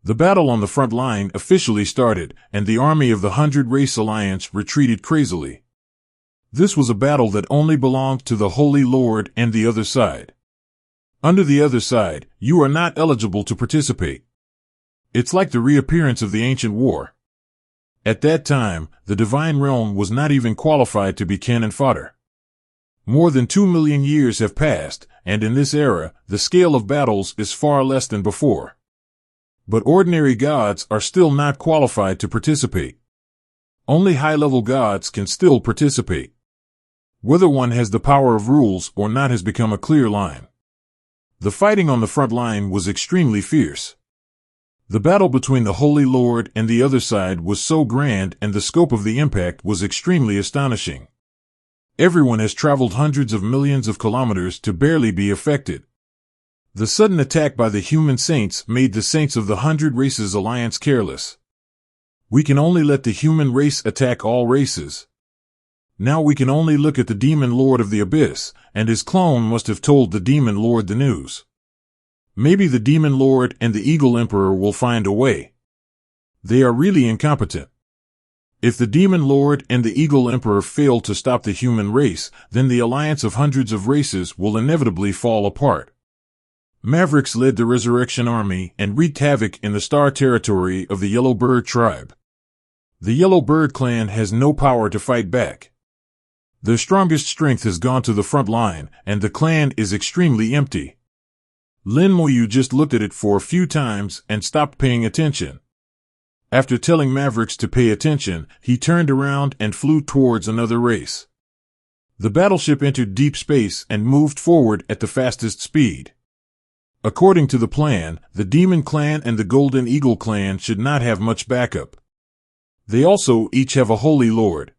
The battle on the front line officially started, and the army of the 100-Race Alliance retreated crazily. This was a battle that only belonged to the Holy Lord and the other side. Under the other side, you are not eligible to participate. It's like the reappearance of the ancient war. At that time, the divine realm was not even qualified to be cannon fodder. More than 2 million years have passed, and in this era, the scale of battles is far less than before. But ordinary gods are still not qualified to participate. Only high-level gods can still participate. Whether one has the power of rules or not has become a clear line. The fighting on the front line was extremely fierce. The battle between the Holy Lord and the other side was so grand, and the scope of the impact was extremely astonishing. Everyone has traveled hundreds of millions of kilometers to barely be affected. The sudden attack by the human saints made the saints of the 100 Races Alliance careless. We can only let the human race attack all races. Now we can only look at the Demon Lord of the Abyss, and his clone must have told the Demon Lord the news. Maybe the Demon Lord and the Eagle Emperor will find a way. They are really incompetent. If the Demon Lord and the Eagle Emperor fail to stop the human race, then the alliance of hundreds of races will inevitably fall apart. Mavericks led the Resurrection Army and wreaked havoc in the star territory of the Yellow Bird tribe. The Yellow Bird clan has no power to fight back. Their strongest strength has gone to the front line, and the clan is extremely empty. Lin Moyu just looked at it for a few times and stopped paying attention. After telling Mavericks to pay attention, he turned around and flew towards another race. The battleship entered deep space and moved forward at the fastest speed. According to the plan, the Demon Clan and the Golden Eagle Clan should not have much backup. They also each have a Holy Lord.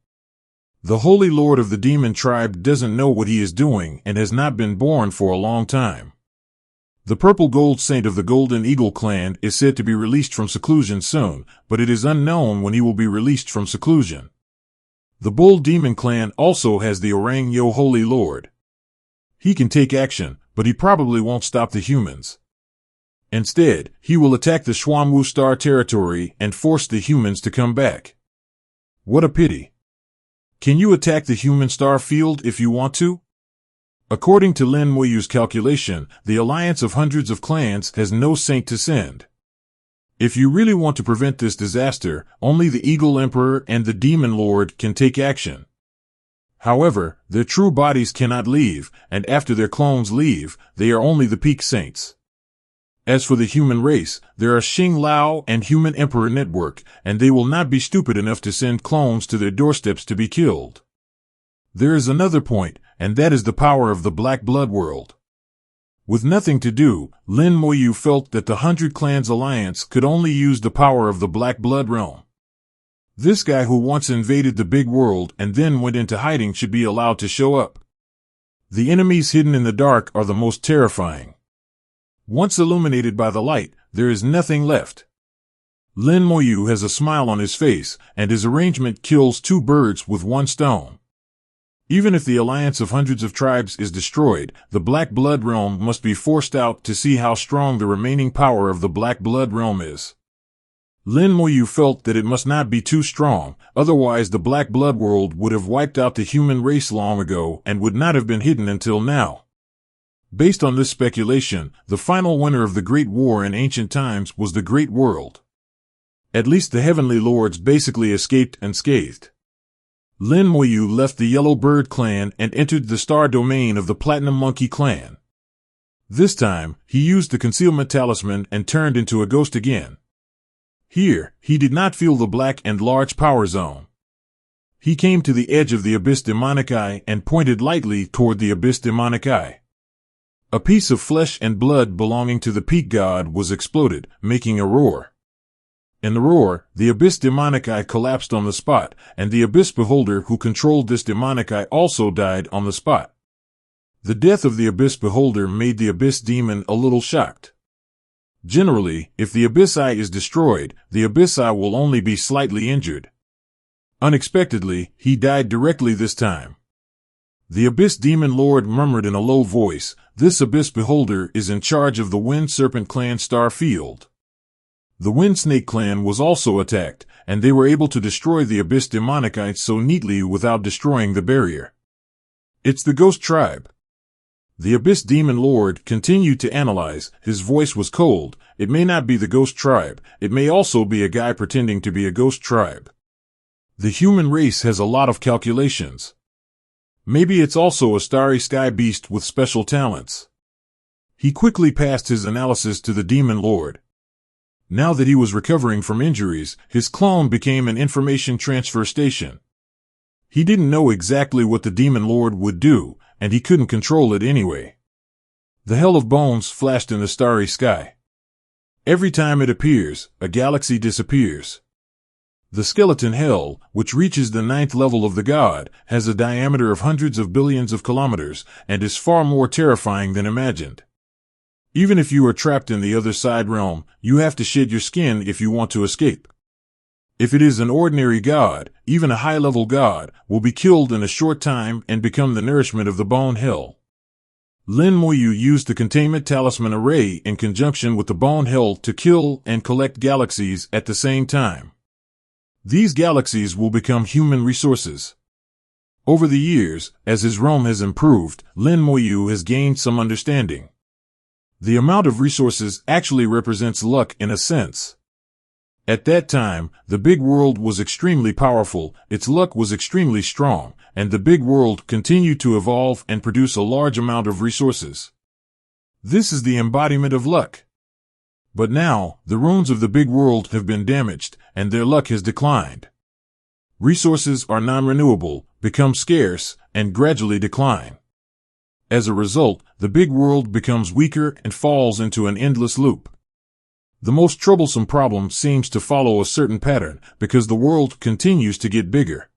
The Holy Lord of the Demon tribe doesn't know what he is doing and has not been born for a long time. The Purple Gold Saint of the Golden Eagle Clan is said to be released from seclusion soon, but it is unknown when he will be released from seclusion. The Bull Demon Clan also has the Orang Yo Holy Lord. He can take action, but he probably won't stop the humans. Instead, he will attack the Xuanwu Star territory and force the humans to come back. What a pity. Can you attack the human star field if you want to? According to Lin Moyu's calculation, the alliance of hundreds of clans has no saint to send. If you really want to prevent this disaster, only the Eagle Emperor and the Demon Lord can take action. However, their true bodies cannot leave, and after their clones leave, they are only the peak saints. As for the human race, there are Xing Lao and Human Emperor Network, and they will not be stupid enough to send clones to their doorsteps to be killed. There is another point, and that is the power of the Black Blood world. With nothing to do, Lin Moyu felt that the 100 Clans Alliance could only use the power of the Black Blood realm. This guy who once invaded the big world and then went into hiding should be allowed to show up. The enemies hidden in the dark are the most terrifying. Once illuminated by the light, there is nothing left. Lin Moyu has a smile on his face, and his arrangement kills 2 birds with 1 stone. Even if the alliance of hundreds of tribes is destroyed, the Black Blood realm must be forced out to see how strong the remaining power of the Black Blood realm is. Lin Moyu felt that it must not be too strong, otherwise the Black Blood world would have wiped out the human race long ago and would not have been hidden until now. Based on this speculation, the final winner of the Great War in ancient times was the Great World. At least the Heavenly Lords basically escaped unscathed. Lin Moyu left the Yellow Bird clan and entered the star domain of the Platinum Monkey clan. This time, he used the concealment talisman and turned into a ghost again. Here, he did not feel the black and large power zone. He came to the edge of the Abyss Demonic Eye and pointed lightly toward the Abyss Demonic Eye. A piece of flesh and blood belonging to the peak god was exploded, making a roar. In the roar, the Abyss Demonic Eye collapsed on the spot, and the Abyss Beholder who controlled this Demonic Eye also died on the spot. The death of the Abyss Beholder made the Abyss Demon a little shocked. Generally, if the Abyss Eye is destroyed, the Abyss Eye will only be slightly injured. Unexpectedly, he died directly this time. The Abyss Demon Lord murmured in a low voice, "This Abyss Beholder is in charge of the Wind Serpent Clan Star Field." The Windsnake clan was also attacked, and they were able to destroy the Abyss Demonikites so neatly without destroying the barrier. It's the Ghost Tribe. The Abyss Demon Lord continued to analyze. His voice was cold. It may not be the Ghost Tribe. It may also be a guy pretending to be a Ghost Tribe. The human race has a lot of calculations. Maybe it's also a starry sky beast with special talents. He quickly passed his analysis to the Demon Lord. Now that he was recovering from injuries, his clone became an information transfer station. He didn't know exactly what the Demon Lord would do, and he couldn't control it anyway. The Hell of Bones flashed in the starry sky. Every time it appears, a galaxy disappears. The Skeleton Hell, which reaches the 9th level of the god, has a diameter of hundreds of billions of kilometers, and is far more terrifying than imagined. Even if you are trapped in the other side realm, you have to shed your skin if you want to escape. If it is an ordinary god, even a high-level god, will be killed in a short time and become the nourishment of the Bone Hell. Lin Moyu used the Containment Talisman Array in conjunction with the Bone Hell to kill and collect galaxies at the same time. These galaxies will become human resources. Over the years, as his realm has improved, Lin Moyu has gained some understanding. The amount of resources actually represents luck in a sense. At that time, the big world was extremely powerful, its luck was extremely strong, and the big world continued to evolve and produce a large amount of resources. This is the embodiment of luck. But now, the runes of the big world have been damaged, and their luck has declined. Resources are non-renewable, become scarce, and gradually decline. As a result, the big world becomes weaker and falls into an endless loop. The most troublesome problem seems to follow a certain pattern, because the world continues to get bigger.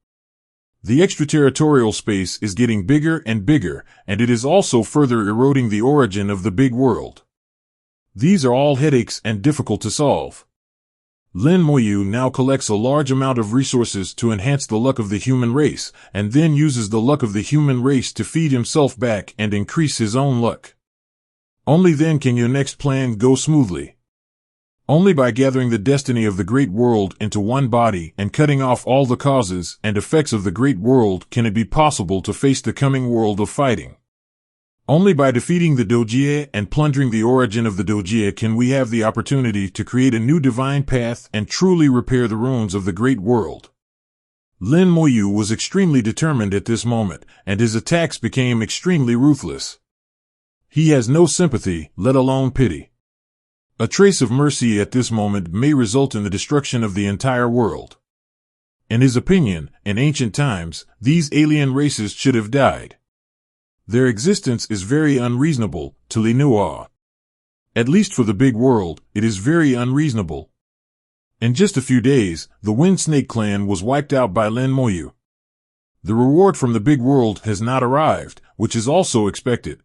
The extraterritorial space is getting bigger and bigger, and it is also further eroding the origin of the big world. These are all headaches and difficult to solve. Lin Moyu now collects a large amount of resources to enhance the luck of the human race, and then uses the luck of the human race to feed himself back and increase his own luck. Only then can your next plan go smoothly. Only by gathering the destiny of the great world into one body and cutting off all the causes and effects of the great world can it be possible to face the coming world of fighting. Only by defeating the Dojie and plundering the origin of the Dojie can we have the opportunity to create a new divine path and truly repair the ruins of the great world. Lin Moyu was extremely determined at this moment, and his attacks became extremely ruthless. He has no sympathy, let alone pity. A trace of mercy at this moment may result in the destruction of the entire world. In his opinion, in ancient times, these alien races should have died. Their existence is very unreasonable, to Linua. At least for the big world, it is very unreasonable. In just a few days, the Windsnake clan was wiped out by Lin Moyu. The reward from the big world has not arrived, which is also expected.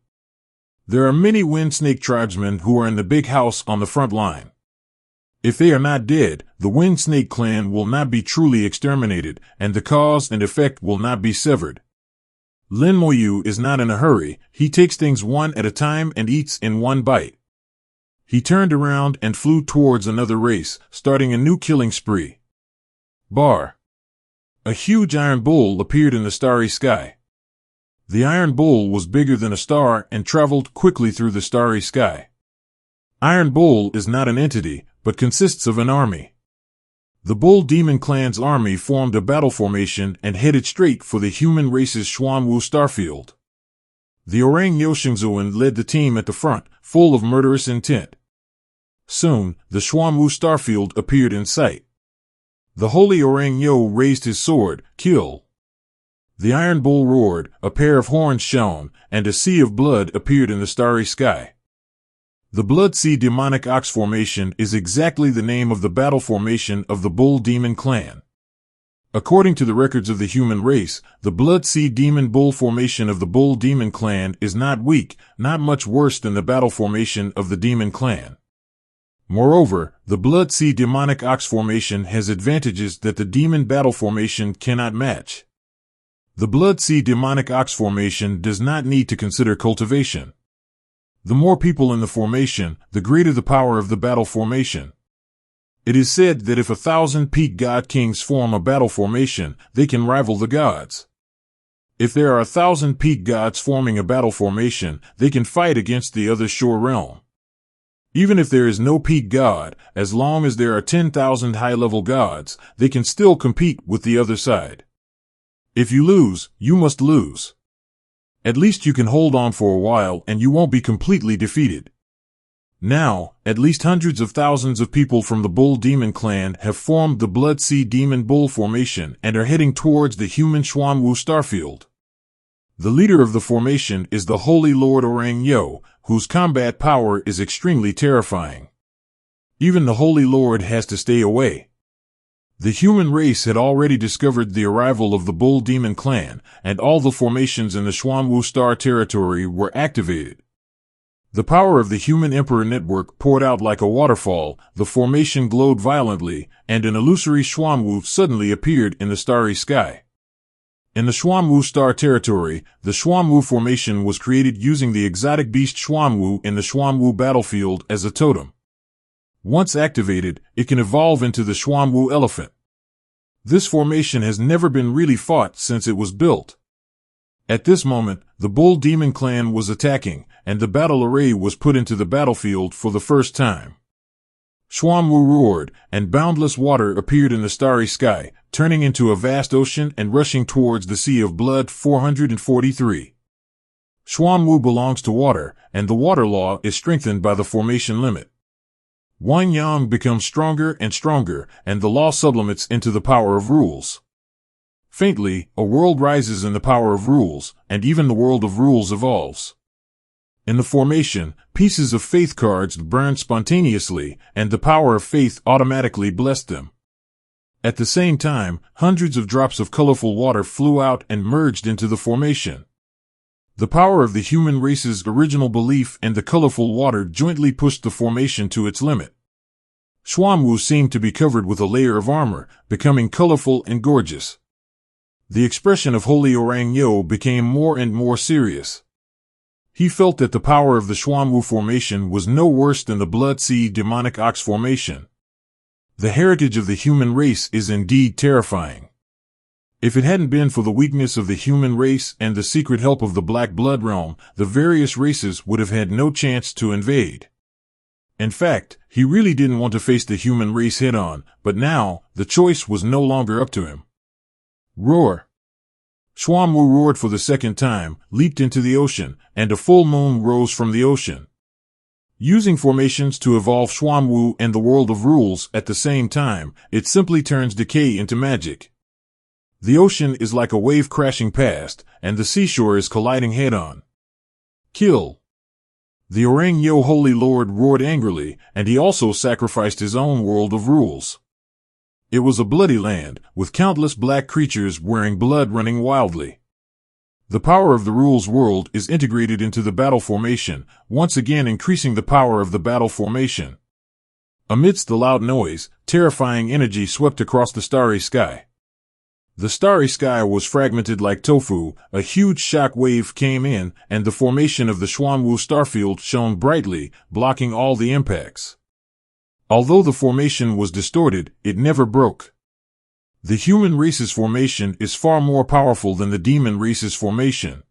There are many Windsnake tribesmen who are in the big house on the front line. If they are not dead, the Windsnake clan will not be truly exterminated, and the cause and effect will not be severed. Lin Moyu is not in a hurry, he takes things one at a time and eats in one bite. He turned around and flew towards another race, starting a new killing spree. Bar. A huge iron bull appeared in the starry sky. The iron bull was bigger than a star and traveled quickly through the starry sky. Iron Bull is not an entity, but consists of an army. The Bull Demon Clan's army formed a battle formation and headed straight for the human race's Xuanwu starfield. The Orang Yoshingzuan led the team at the front, full of murderous intent. Soon, the Xuanwu starfield appeared in sight. The holy Orang Yo raised his sword, kill. The Iron Bull roared, a pair of horns shone, and a sea of blood appeared in the starry sky. The Blood Sea Demonic Ox Formation is exactly the name of the battle formation of the Bull Demon Clan. According to the records of the human race, the Blood Sea Demon Bull formation of the Bull Demon Clan is not weak, not much worse than the battle formation of the Demon Clan. Moreover, the Blood Sea Demonic Ox Formation has advantages that the Demon Battle Formation cannot match. The Blood Sea Demonic Ox Formation does not need to consider cultivation. The more people in the formation, the greater the power of the battle formation. It is said that if 1,000 peak god kings form a battle formation, they can rival the gods. If there are 1,000 peak gods forming a battle formation, they can fight against the other shore realm. Even if there is no peak god, as long as there are 10,000 high-level gods, they can still compete with the other side. If you lose, you must lose. At least you can hold on for a while and you won't be completely defeated. Now, at least hundreds of thousands of people from the Bull Demon clan have formed the Blood Sea Demon Bull formation and are heading towards the human Xuanwu starfield. The leader of the formation is the Holy Lord Orang Yo, whose combat power is extremely terrifying. Even the Holy Lord has to stay away. The human race had already discovered the arrival of the Bull Demon clan, and all the formations in the Xuanwu star territory were activated. The power of the human emperor network poured out like a waterfall, the formation glowed violently, and an illusory Xuanwu suddenly appeared in the starry sky. In the Xuanwu star territory, the Xuanwu formation was created using the exotic beast Xuanwu in the Xuanwu battlefield as a totem. Once activated, it can evolve into the Xuanwu elephant. This formation has never been really fought since it was built. At this moment, the Bull Demon clan was attacking, and the battle array was put into the battlefield for the first time. Xuanwu roared, and boundless water appeared in the starry sky, turning into a vast ocean and rushing towards the Sea of Blood 443. Xuanwu belongs to water, and the water law is strengthened by the formation limit. Wang Yang becomes stronger and stronger, and the law sublimates into the power of rules. Faintly, a world rises in the power of rules, and even the world of rules evolves. In the formation, pieces of faith cards burned spontaneously, and the power of faith automatically blessed them. At the same time, hundreds of drops of colorful water flew out and merged into the formation. The power of the human race's original belief and the colorful water jointly pushed the formation to its limit. Xuanwu seemed to be covered with a layer of armor, becoming colorful and gorgeous. The expression of Holy Orang Yo became more and more serious. He felt that the power of the Xuanwu formation was no worse than the Blood Sea Demonic Ox formation. The heritage of the human race is indeed terrifying. If it hadn't been for the weakness of the human race and the secret help of the Black Blood realm, the various races would have had no chance to invade. In fact, he really didn't want to face the human race head-on, but now, the choice was no longer up to him. Roar! Xuanwu roared for the second time, leaped into the ocean, and a full moon rose from the ocean. Using formations to evolve Xuanwu and the world of rules at the same time, it simply turns decay into magic. The ocean is like a wave crashing past, and the seashore is colliding head-on. Kill! The Orang Yo Holy Lord roared angrily, and he also sacrificed his own world of rules. It was a bloody land, with countless black creatures wearing blood running wildly. The power of the rules world is integrated into the battle formation, once again increasing the power of the battle formation. Amidst the loud noise, terrifying energy swept across the starry sky. The starry sky was fragmented like tofu, a huge shock wave came in, and the formation of the Xuanwu starfield shone brightly, blocking all the impacts. Although the formation was distorted, it never broke. The human race's formation is far more powerful than the demon race's formation.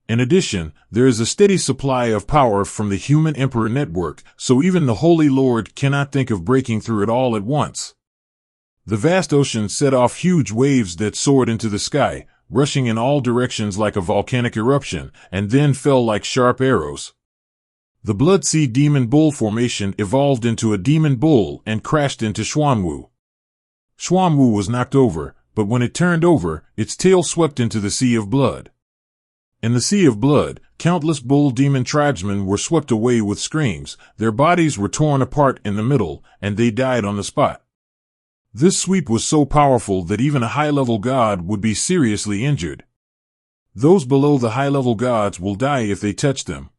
In addition, there is a steady supply of power from the human emperor network, so even the Holy Lord cannot think of breaking through it all at once. The vast ocean set off huge waves that soared into the sky, rushing in all directions like a volcanic eruption, and then fell like sharp arrows. The Blood Sea Demon Bull formation evolved into a demon bull and crashed into Xuanwu. Xuanwu was knocked over, but when it turned over, its tail swept into the Sea of Blood. In the Sea of Blood, countless bull demon tribesmen were swept away with screams, their bodies were torn apart in the middle, and they died on the spot. This sweep was so powerful that even a high-level god would be seriously injured. Those below the high-level gods will die if they touch them.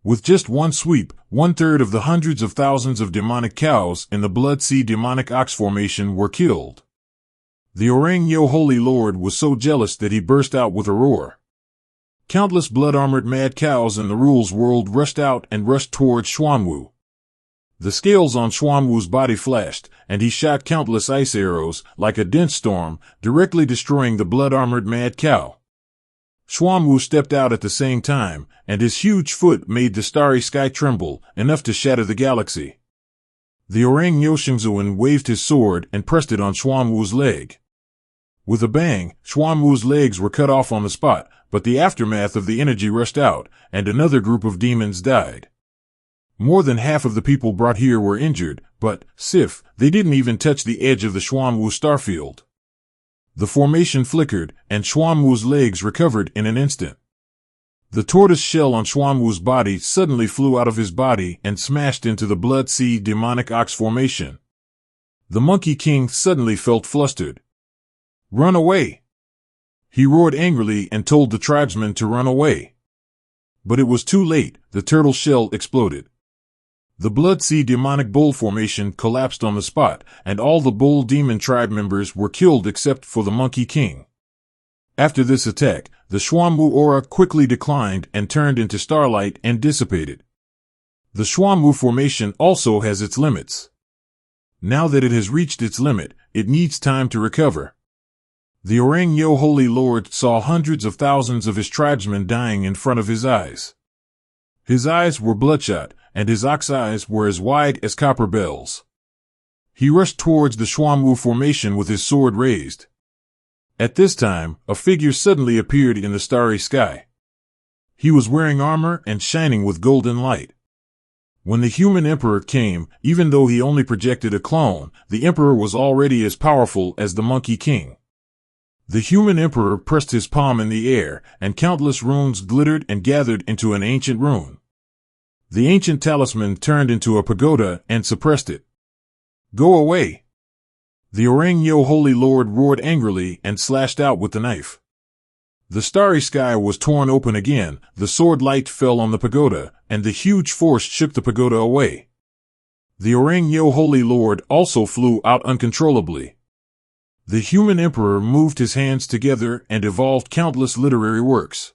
With just one sweep, 1/3 of the hundreds of thousands of demonic cows in the Blood Sea Demonic Ox formation were killed. The Orang Yo Holy Lord was so jealous that he burst out with a roar. Countless blood-armored mad cows in the rules world rushed out and rushed towards Xuanwu. The scales on Xuanwu's body flashed, and he shot countless ice arrows, like a dense storm, directly destroying the blood-armored mad cow. Xuanwu stepped out at the same time, and his huge foot made the starry sky tremble, enough to shatter the galaxy. The Orang Yoshingzuan waved his sword and pressed it on Xuanwu's leg. With a bang, Xuanwu's legs were cut off on the spot, but the aftermath of the energy rushed out, and another group of demons died. More than half of the people brought here were injured, but, Sif, they didn't even touch the edge of the Xuanwu starfield. The formation flickered, and Xuanwu's legs recovered in an instant. The tortoise shell on Xuanwu's body suddenly flew out of his body and smashed into the Blood Sea demonic ox formation. The Monkey King suddenly felt flustered. "Run away!" He roared angrily and told the tribesmen to run away. But it was too late. The turtle shell exploded. The Blood Sea demonic bull formation collapsed on the spot, and all the bull demon tribe members were killed except for the Monkey King. After this attack, the Xuanwu aura quickly declined and turned into starlight and dissipated. The Xuanwu formation also has its limits. Now that it has reached its limit, it needs time to recover. The Orang Yo Holy Lord saw hundreds of thousands of his tribesmen dying in front of his eyes. His eyes were bloodshot, and his ox eyes were as wide as copper bells. He rushed towards the Xuanwu formation with his sword raised. At this time, a figure suddenly appeared in the starry sky. He was wearing armor and shining with golden light. When the human emperor came, even though he only projected a clone, the emperor was already as powerful as the Monkey King. The human emperor pressed his palm in the air, and countless runes glittered and gathered into an ancient rune. The ancient talisman turned into a pagoda and suppressed it. "Go away!" The Orang Yo Holy Lord roared angrily and slashed out with the knife. The starry sky was torn open again, the sword light fell on the pagoda, and the huge force shook the pagoda away. The Orang Yo Holy Lord also flew out uncontrollably. The human emperor moved his hands together and evolved countless literary works.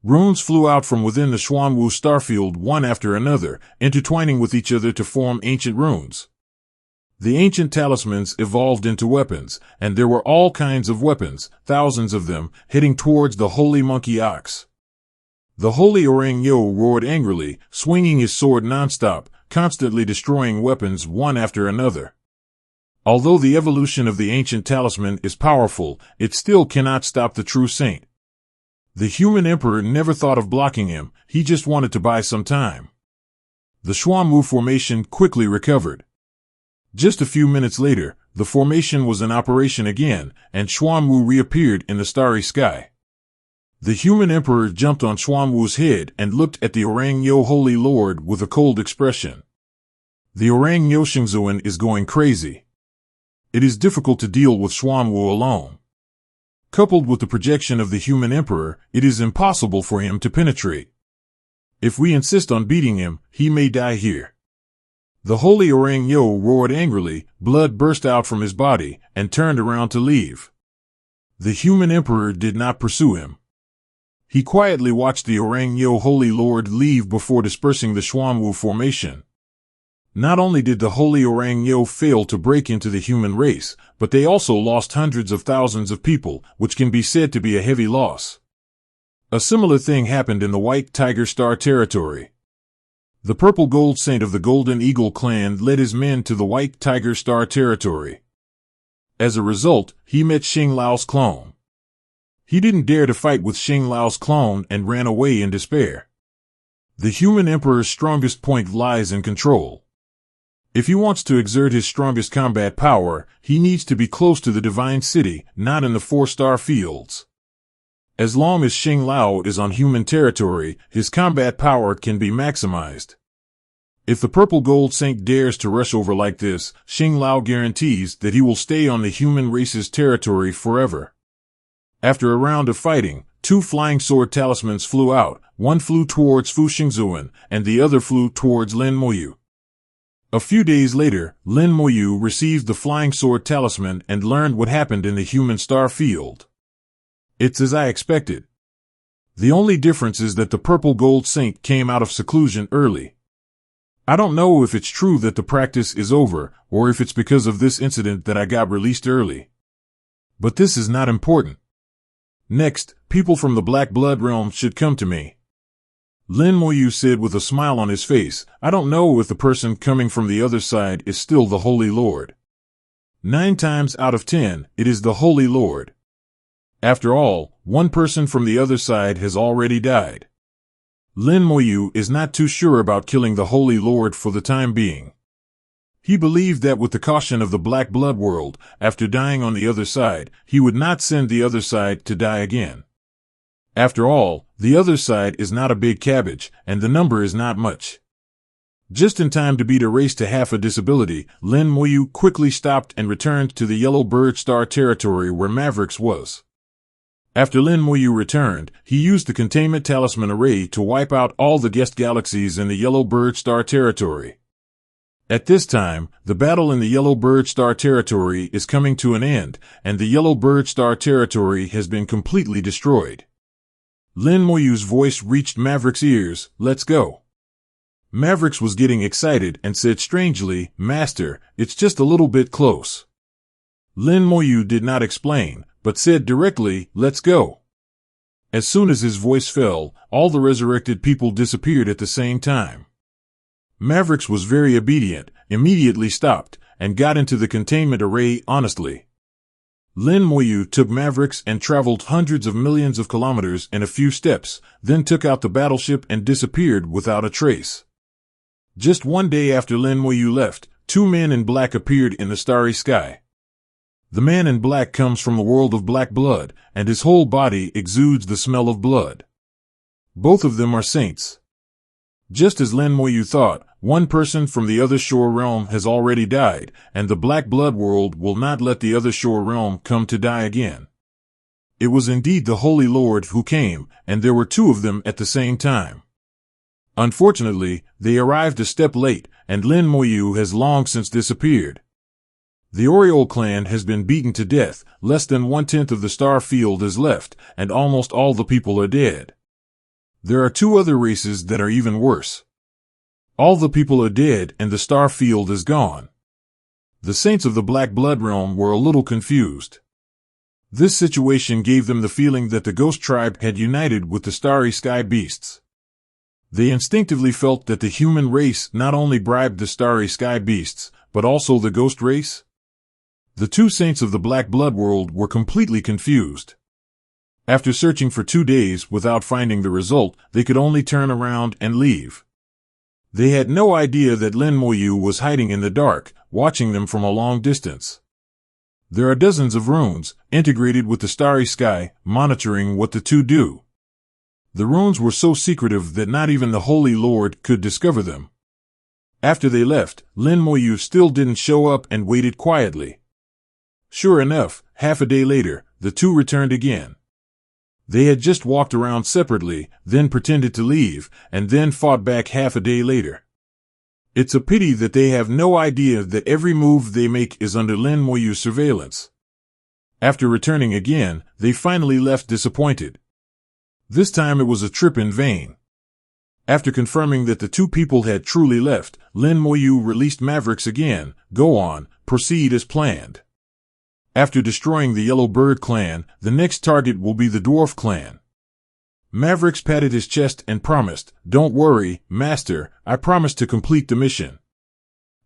Runes flew out from within the Xuanwu starfield one after another, intertwining with each other to form ancient runes. The ancient talismans evolved into weapons, and there were all kinds of weapons, thousands of them, heading towards the holy monkey ox. The holy Orang Yo roared angrily, swinging his sword nonstop, constantly destroying weapons one after another. Although the evolution of the ancient talisman is powerful, it still cannot stop the true saint. The human emperor never thought of blocking him, he just wanted to buy some time. The Xuanwu formation quickly recovered. Just a few minutes later, the formation was in operation again, and Xuanwu reappeared in the starry sky. The human emperor jumped on Xuanwu's head and looked at the Orang Yo Holy Lord with a cold expression. The Orang Yoshingzuan is going crazy. It is difficult to deal with Xuanwu alone. Coupled with the projection of the human emperor, it is impossible for him to penetrate. If we insist on beating him, he may die here. The holy Orang Yo roared angrily, blood burst out from his body, and turned around to leave. The human emperor did not pursue him. He quietly watched the Orang Yo Holy Lord leave before dispersing the Xuanwu formation. Not only did the holy Orang Yo fail to break into the human race, but they also lost hundreds of thousands of people, which can be said to be a heavy loss. A similar thing happened in the White Tiger Star territory. The Purple Gold Saint of the Golden Eagle clan led his men to the White Tiger Star territory. As a result, he met Xing Lao's clone. He didn't dare to fight with Xing Lao's clone and ran away in despair. The human emperor's strongest point lies in control. If he wants to exert his strongest combat power, he needs to be close to the divine city, not in the 4-star fields. As long as Xing Lao is on human territory, his combat power can be maximized. If the Purple Gold Saint dares to rush over like this, Xing Lao guarantees that he will stay on the human race's territory forever. After a round of fighting, 2 flying sword talismans flew out, one flew towards Fu Xingzuan, and the other flew towards Lin Moyu. A few days later, Lin Moyu received the flying sword talisman and learned what happened in the human star field. It's as I expected. The only difference is that the Purple Gold Saint came out of seclusion early. I don't know if it's true that the practice is over, or if it's because of this incident that I got released early. But this is not important. Next, people from the Black Blood realm should come to me. Lin Moyu said with a smile on his face. I don't know if the person coming from the other side is still the Holy Lord. 9 times out of 10, it is the Holy Lord. After all, one person from the other side has already died. Lin Moyu is not too sure about killing the Holy Lord for the time being. He believed that with the caution of the Black Blood world, after dying on the other side, he would not send the other side to die again. After all, the other side is not a big cabbage, and the number is not much. Just in time to beat a race to half a disability, Lin Moyu quickly stopped and returned to the Yellow Bird Star territory where Mavericks was. After Lin Moyu returned, he used the Containment Talisman Array to wipe out all the guest galaxies in the Yellow Bird Star territory. At this time, the battle in the Yellow Bird Star territory is coming to an end, and the Yellow Bird Star territory has been completely destroyed. Lin Moyu's voice reached Maverick's ears. Let's go. Mavericks was getting excited and said strangely, Master, it's just a little bit close. Lin Moyu did not explain, but said directly, let's go. As soon as his voice fell, all the resurrected people disappeared at the same time. Mavericks was very obedient, immediately stopped, and got into the containment array honestly. Lin Moyu took Mavericks and traveled hundreds of millions of kilometers in a few steps, then took out the battleship and disappeared without a trace. Just one day after Lin Moyu left, 2 men in black appeared in the starry sky. The man in black comes from the world of black blood, and his whole body exudes the smell of blood. Both of them are saints. Just as Lin Moyu thought, one person from the other shore realm has already died, and the Black Blood world will not let the other shore realm come to die again. It was indeed the Holy Lord who came, and there were 2 of them at the same time. Unfortunately, they arrived a step late, and Lin Moyu has long since disappeared. The Oriole clan has been beaten to death, less than 1/10 of the star field is left, and almost all the people are dead. There are 2 other races that are even worse. All the people are dead and the star field is gone. The saints of the Black Blood realm were a little confused. This situation gave them the feeling that the Ghost Tribe had united with the Starry Sky Beasts. They instinctively felt that the human race not only bribed the Starry Sky Beasts, but also the Ghost race. The 2 saints of the Black Blood world were completely confused. After searching for 2 days without finding the result, they could only turn around and leave. They had no idea that Lin Moyu was hiding in the dark, watching them from a long distance. There are dozens of runes, integrated with the starry sky, monitoring what the 2 do. The runes were so secretive that not even the Holy Lord could discover them. After they left, Lin Moyu still didn't show up and waited quietly. Sure enough, half a day later, the 2 returned again. They had just walked around separately, then pretended to leave, and then fought back half a day later. It's a pity that they have no idea that every move they make is under Lin Moyu's surveillance. After returning again, they finally left disappointed. This time it was a trip in vain. After confirming that the 2 people had truly left, Lin Moyu released Mavericks again. Go on, proceed as planned. After destroying the Yellow Bird clan, the next target will be the Dwarf clan. Mavericks patted his chest and promised, Don't worry, Master, I promise to complete the mission.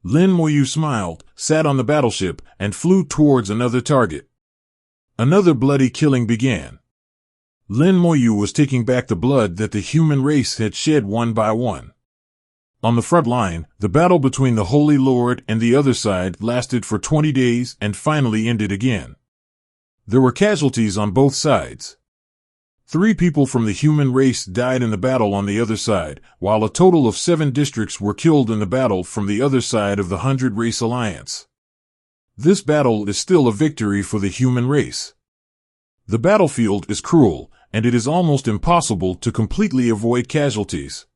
Lin Moyu smiled, sat on the battleship, and flew towards another target. Another bloody killing began. Lin Moyu was taking back the blood that the human race had shed one by one. On the front line, the battle between the Holy Lord and the other side lasted for 20 days and finally ended again. There were casualties on both sides. 3 people from the human race died in the battle on the other side, while a total of 7 districts were killed in the battle from the other side of the 100 Race Alliance. This battle is still a victory for the human race. The battlefield is cruel, and it is almost impossible to completely avoid casualties.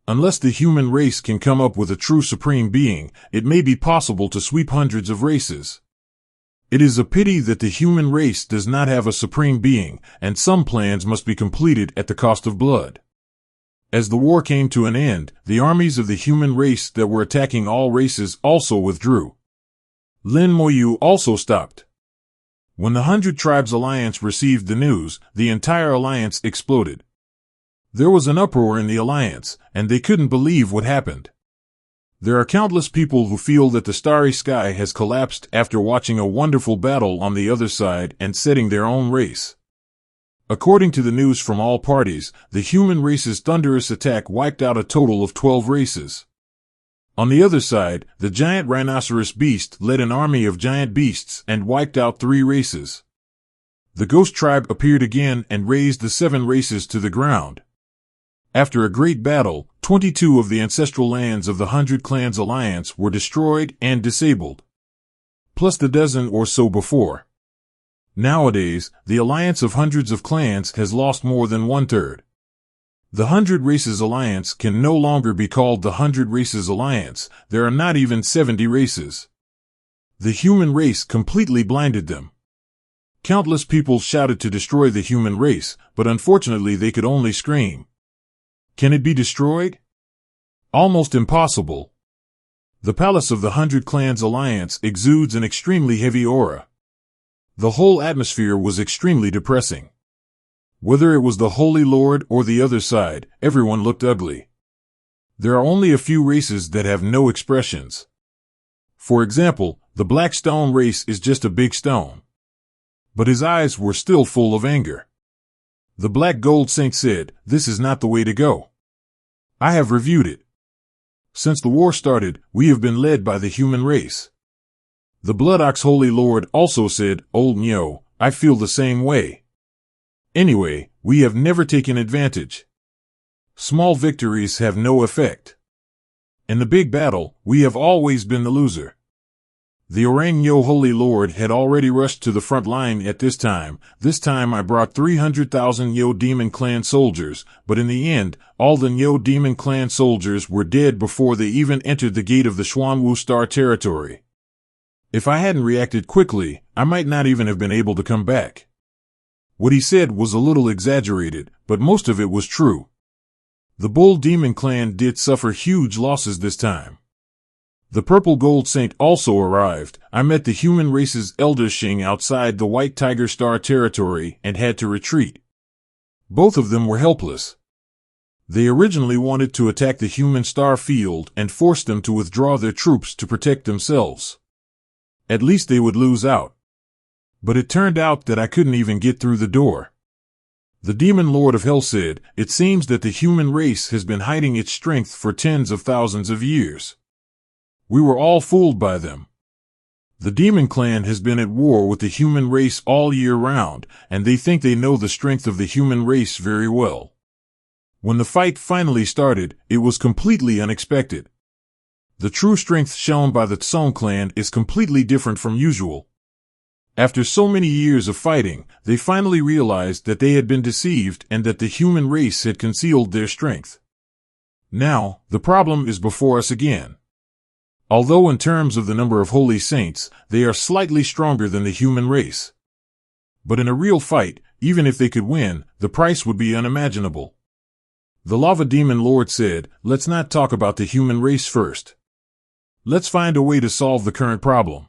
Unless the human race can come up with a true supreme being, it may be possible to sweep hundreds of races. It is a pity that the human race does not have a supreme being, and some plans must be completed at the cost of blood. As the war came to an end, the armies of the human race that were attacking all races also withdrew. Lin Moyu also stopped. When the 100 Tribes Alliance received the news, the entire alliance exploded. There was an uproar in the alliance, and they couldn't believe what happened. There are countless people who feel that the starry sky has collapsed after watching a wonderful battle on the other side and setting their own race. According to the news from all parties, the human race's thunderous attack wiped out a total of 12 races. On the other side, the giant rhinoceros beast led an army of giant beasts and wiped out 3 races. The ghost tribe appeared again and razed the 7 races to the ground. After a great battle, 22 of the ancestral lands of the 100 Clans Alliance were destroyed and disabled, plus the dozen or so before. Nowadays, the alliance of hundreds of clans has lost more than 1/3. The 100 Races Alliance can no longer be called the 100 Races Alliance. There are not even 70 races. The human race completely blinded them. Countless people shouted to destroy the human race, but unfortunately they could only scream. Can it be destroyed? Almost impossible. The palace of the 100 Clans Alliance exudes an extremely heavy aura. The whole atmosphere was extremely depressing. Whether it was the Holy Lord or the other side, everyone looked ugly. There are only a few races that have no expressions. For example, the Black Stone race is just a big stone. But his eyes were still full of anger. The Black Gold Saint said, "This is not the way to go. I have reviewed it. Since the war started, we have been led by the human race." The Blood Ox Holy Lord also said, "Old Nyo, I feel the same way. Anyway, we have never taken advantage. Small victories have no effect. In the big battle, we have always been the loser." The Orang Nyo Holy Lord had already rushed to the front line at this time. "This time I brought 300,000 Nyo Demon Clan soldiers, but in the end, all the Nyo Demon Clan soldiers were dead before they even entered the gate of the Xuanwu Star territory. If I hadn't reacted quickly, I might not even have been able to come back." What he said was a little exaggerated, but most of it was true. The Bull Demon Clan did suffer huge losses this time. The Purple Gold Saint also arrived. "I met the human race's Elder Shing outside the White Tiger Star territory and had to retreat. Both of them were helpless. They originally wanted to attack the human star field and force them to withdraw their troops to protect themselves. At least they would lose out. But it turned out that I couldn't even get through the door." The Demon Lord of Hell said, "It seems that the human race has been hiding its strength for tens of thousands of years. We were all fooled by them. The Demon Clan has been at war with the human race all year round, and they think they know the strength of the human race very well. When the fight finally started, it was completely unexpected. The true strength shown by the Tsong clan is completely different from usual. After so many years of fighting, they finally realized that they had been deceived and that the human race had concealed their strength. Now, the problem is before us again. Although in terms of the number of holy saints, they are slightly stronger than the human race. But in a real fight, even if they could win, the price would be unimaginable." The Lava Demon Lord said, "Let's not talk about the human race first. Let's find a way to solve the current problem.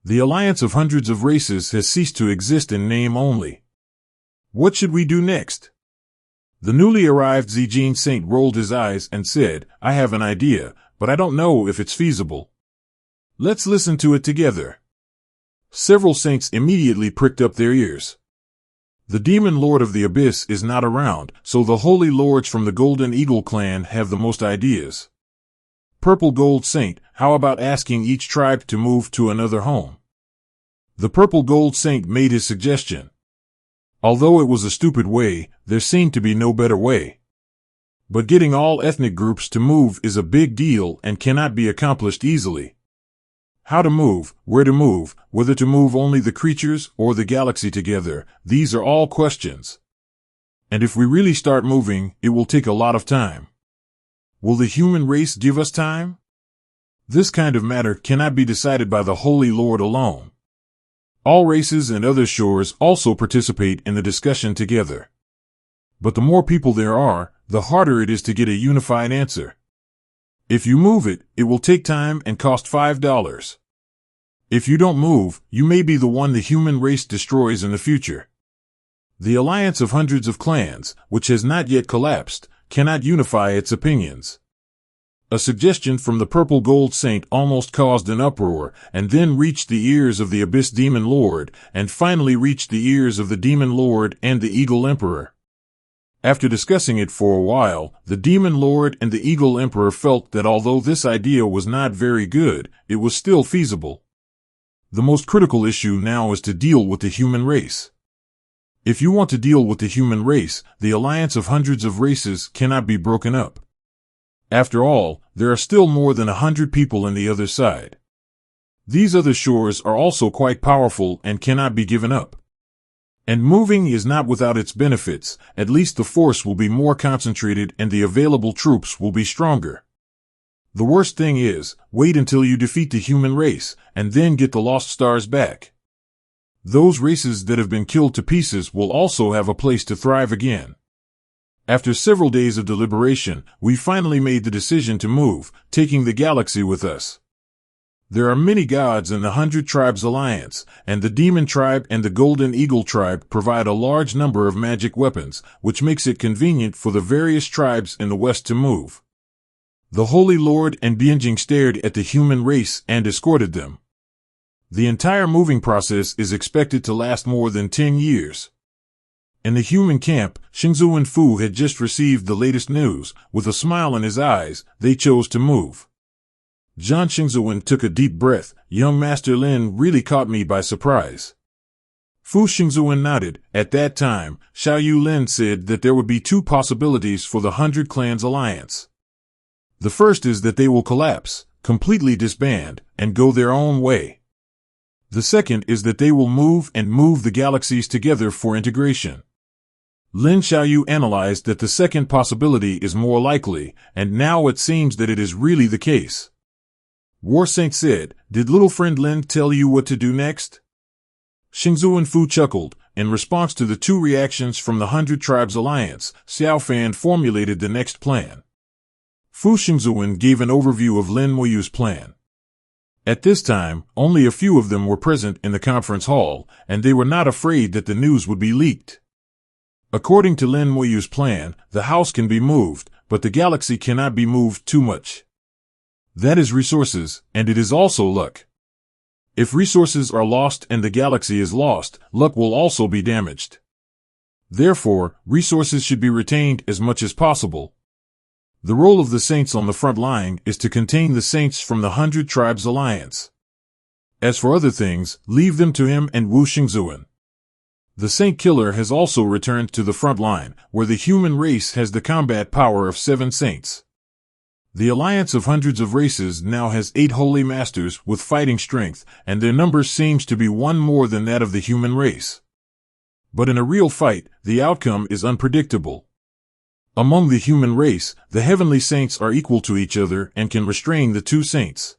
The alliance of hundreds of races has ceased to exist in name only. What should we do next?" The newly arrived Zijin Saint rolled his eyes and said, "I have an idea, but I don't know if it's feasible. Let's listen to it together." Several saints immediately pricked up their ears. The Demon Lord of the Abyss is not around, so the Holy Lords from the Golden Eagle clan have the most ideas. Purple Gold Saint, how about asking each tribe to move to another home? The Purple Gold Saint made his suggestion. Although it was a stupid way, there seemed to be no better way. But getting all ethnic groups to move is a big deal and cannot be accomplished easily. How to move, where to move, whether to move only the creatures or the galaxy together, these are all questions. And if we really start moving, it will take a lot of time. Will the human race give us time? This kind of matter cannot be decided by the Holy Lord alone. All races and other shores also participate in the discussion together. But the more people there are, the harder it is to get a unified answer. If you move it, it will take time and cost $5. If you don't move, you may be the one the human race destroys in the future. The alliance of hundreds of clans, which has not yet collapsed, cannot unify its opinions. A suggestion from the Purple Gold Saint almost caused an uproar, and then reached the ears of the Abyss Demon Lord, and finally reached the ears of the Demon Lord and the Eagle Emperor. After discussing it for a while, the Demon Lord and the Eagle Emperor felt that although this idea was not very good, it was still feasible. The most critical issue now is to deal with the human race. If you want to deal with the human race, the alliance of hundreds of races cannot be broken up. After all, there are still more than 100 people on the other side. These other shores are also quite powerful and cannot be given up. And moving is not without its benefits. At least the force will be more concentrated and the available troops will be stronger. The worst thing is, wait until you defeat the human race, and then get the lost stars back. Those races that have been killed to pieces will also have a place to thrive again. After several days of deliberation, we finally made the decision to move, taking the galaxy with us. There are many gods in the 100 Tribes Alliance, and the Demon Tribe and the Golden Eagle Tribe provide a large number of magic weapons, which makes it convenient for the various tribes in the west to move. The Holy Lord and Bianjing stared at the human race and escorted them. The entire moving process is expected to last more than 10 years. In the human camp, Xingzu and Fu had just received the latest news. With a smile in his eyes, they chose to move. Zhan Xingzuan took a deep breath. Young Master Lin really caught me by surprise. Fu Xingzuan nodded. At that time, Xiaoyu Lin said that there would be two possibilities for the 100 Clans Alliance. The first is that they will collapse, completely disband, and go their own way. The second is that they will move the galaxies together for integration. Lin Xiaoyu analyzed that the second possibility is more likely, and now it seems that it is really the case. War Saint said, "Did little friend Lin tell you what to do next?" Xingzu and Fu chuckled. In response to the two reactions from the 100 Tribes Alliance, Xiao Fan formulated the next plan. Fu Xingzuan gave an overview of Lin Moyu's plan. At this time, only a few of them were present in the conference hall, and they were not afraid that the news would be leaked. According to Lin Moyu's plan, the house can be moved, but the galaxy cannot be moved too much. That is resources, and it is also luck. If resources are lost and the galaxy is lost, luck will also be damaged. Therefore, resources should be retained as much as possible. The role of the saints on the front line is to contain the saints from the 100 Tribes Alliance. As for other things, leave them to him and Wu Xingzuan. The Saint Killer has also returned to the front line, where the human race has the combat power of 7 saints. The alliance of hundreds of races now has 8 holy masters with fighting strength, and their number seems to be one more than that of the human race. But in a real fight, the outcome is unpredictable. Among the human race, the heavenly saints are equal to each other and can restrain the 2 saints.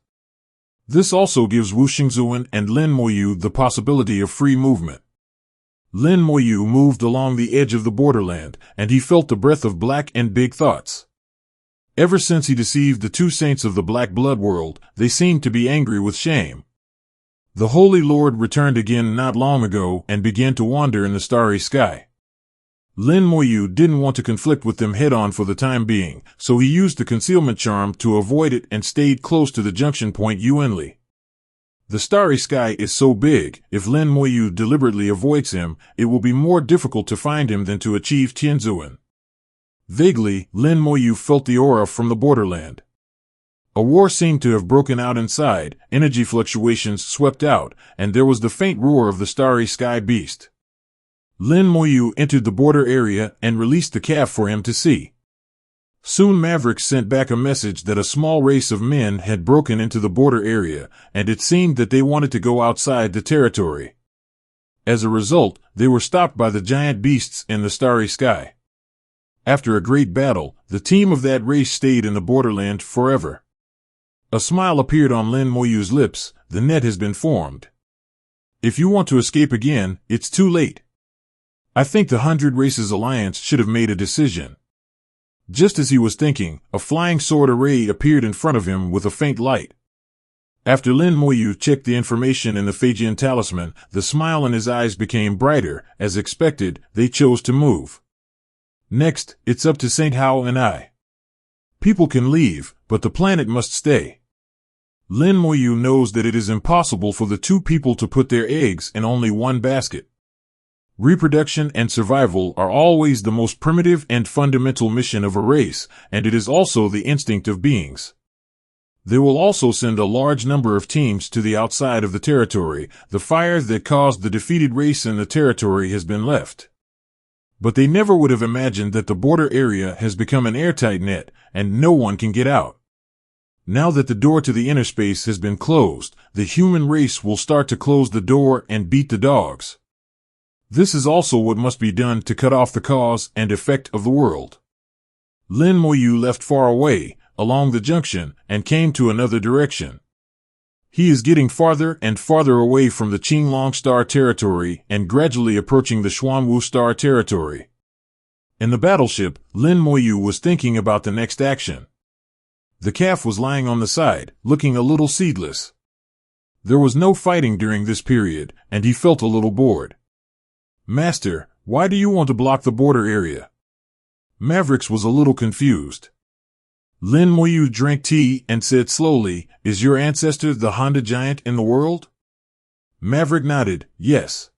This also gives Wu Xingzuan and Lin Moyu the possibility of free movement. Lin Moyu moved along the edge of the borderland, and he felt the breath of black and big thoughts. Ever since he deceived the 2 saints of the Black Blood world, they seemed to be angry with shame. The Holy Lord returned again not long ago and began to wander in the starry sky. Lin Moyu didn't want to conflict with them head-on for the time being, so he used the concealment charm to avoid it and stayed close to the junction point Yuanli. The starry sky is so big, if Lin Moyu deliberately avoids him, it will be more difficult to find him than to achieve Tianzuan. Vaguely, Lin Moyu felt the aura from the borderland. A war seemed to have broken out inside, energy fluctuations swept out, and there was the faint roar of the starry sky beast. Lin Moyu entered the border area and released the calf for him to see. Soon Maverick sent back a message that a small race of men had broken into the border area, and it seemed that they wanted to go outside the territory. As a result, they were stopped by the giant beasts in the starry sky. After a great battle, the team of that race stayed in the borderland forever. A smile appeared on Lin Moyu's lips. The net has been formed. If you want to escape again, it's too late. I think the 100 Races Alliance should have made a decision. Just as he was thinking, a flying sword array appeared in front of him with a faint light. After Lin Moyu checked the information in the Phaegian talisman, the smile in his eyes became brighter. As expected, they chose to move. Next, it's up to Saint Hao and I. People can leave, but the planet must stay. Lin Moyu knows that it is impossible for the two people to put their eggs in only one basket. Reproduction and survival are always the most primitive and fundamental mission of a race, and it is also the instinct of beings. They will also send a large number of teams to the outside of the territory. The fire that caused the defeated race in the territory has been left. But they never would have imagined that the border area has become an airtight net, and no one can get out. Now that the door to the inner space has been closed, the human race will start to close the door and beat the dogs. This is also what must be done to cut off the cause and effect of the world. Lin Moyu left far away, along the junction, and came to another direction. He is getting farther and farther away from the Qinglong Star territory and gradually approaching the Xuanwu Star territory. In the battleship, Lin Moyu was thinking about the next action. The calf was lying on the side, looking a little seedless. There was no fighting during this period, and he felt a little bored. "Master, why do you want to block the border area?" Mavericks was a little confused. Lin Moyu drank tea and said slowly, "Is your ancestor the Honda giant in the world?" Maverick nodded, yes.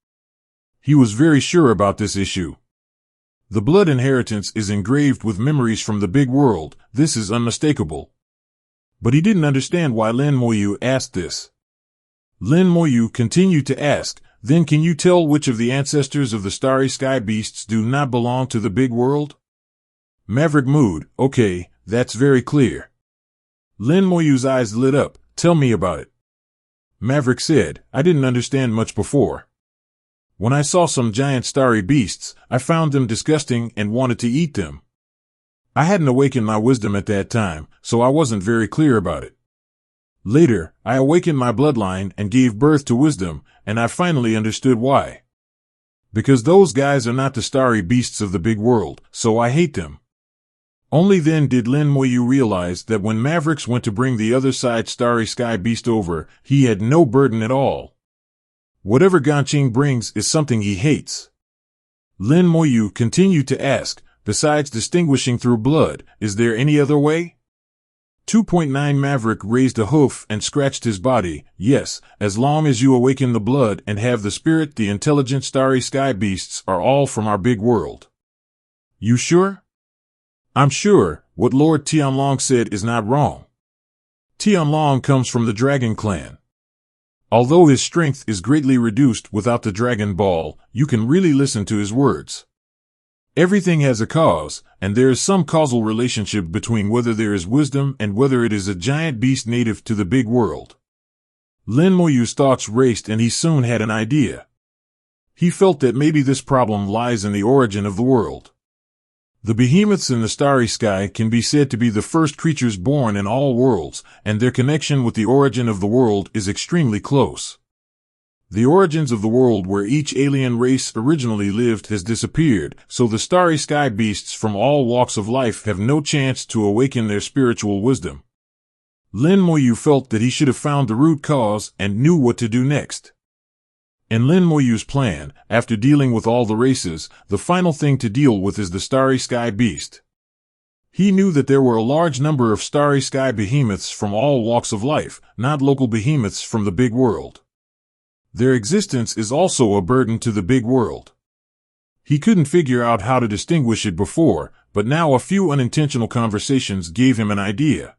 He was very sure about this issue. The blood inheritance is engraved with memories from the big world, this is unmistakable. But he didn't understand why Lin Moyu asked this. Lin Moyu continued to ask, "Then can you tell which of the ancestors of the starry sky beasts do not belong to the big world?" Maverick mood, "Okay, that's very clear." Lin Moyu's eyes lit up, "Tell me about it." Maverick said, "I didn't understand much before. When I saw some giant starry beasts, I found them disgusting and wanted to eat them. I hadn't awakened my wisdom at that time, so I wasn't very clear about it. Later, I awakened my bloodline and gave birth to wisdom, and I finally understood why. Because those guys are not the starry beasts of the big world, so I hate them." Only then did Lin Moyu realize that when Mavericks went to bring the other side starry sky beast over, he had no burden at all. Whatever Ganqing brings is something he hates. Lin Moyu continued to ask, "Besides distinguishing through blood, is there any other way?" 2.9 Maverick raised a hoof and scratched his body. "Yes, as long as you awaken the blood and have the spirit, the intelligent starry sky beasts are all from our big world." "You sure?" "I'm sure. What Lord Tianlong said is not wrong. Tianlong comes from the Dragon Clan. Although his strength is greatly reduced without the Dragon Ball, you can really listen to his words. Everything has a cause, and there is some causal relationship between whether there is wisdom and whether it is a giant beast native to the big world." Lin Moyu's thoughts raced and he soon had an idea. He felt that maybe this problem lies in the origin of the world. The behemoths in the starry sky can be said to be the first creatures born in all worlds, and their connection with the origin of the world is extremely close. The origins of the world where each alien race originally lived has disappeared, so the starry sky beasts from all walks of life have no chance to awaken their spiritual wisdom. Lin Moyu felt that he should have found the root cause and knew what to do next. In Lin Moyu's plan, after dealing with all the races, the final thing to deal with is the starry sky beast. He knew that there were a large number of starry sky behemoths from all walks of life, not local behemoths from the big world. Their existence is also a burden to the big world. He couldn't figure out how to distinguish it before, but now a few unintentional conversations gave him an idea.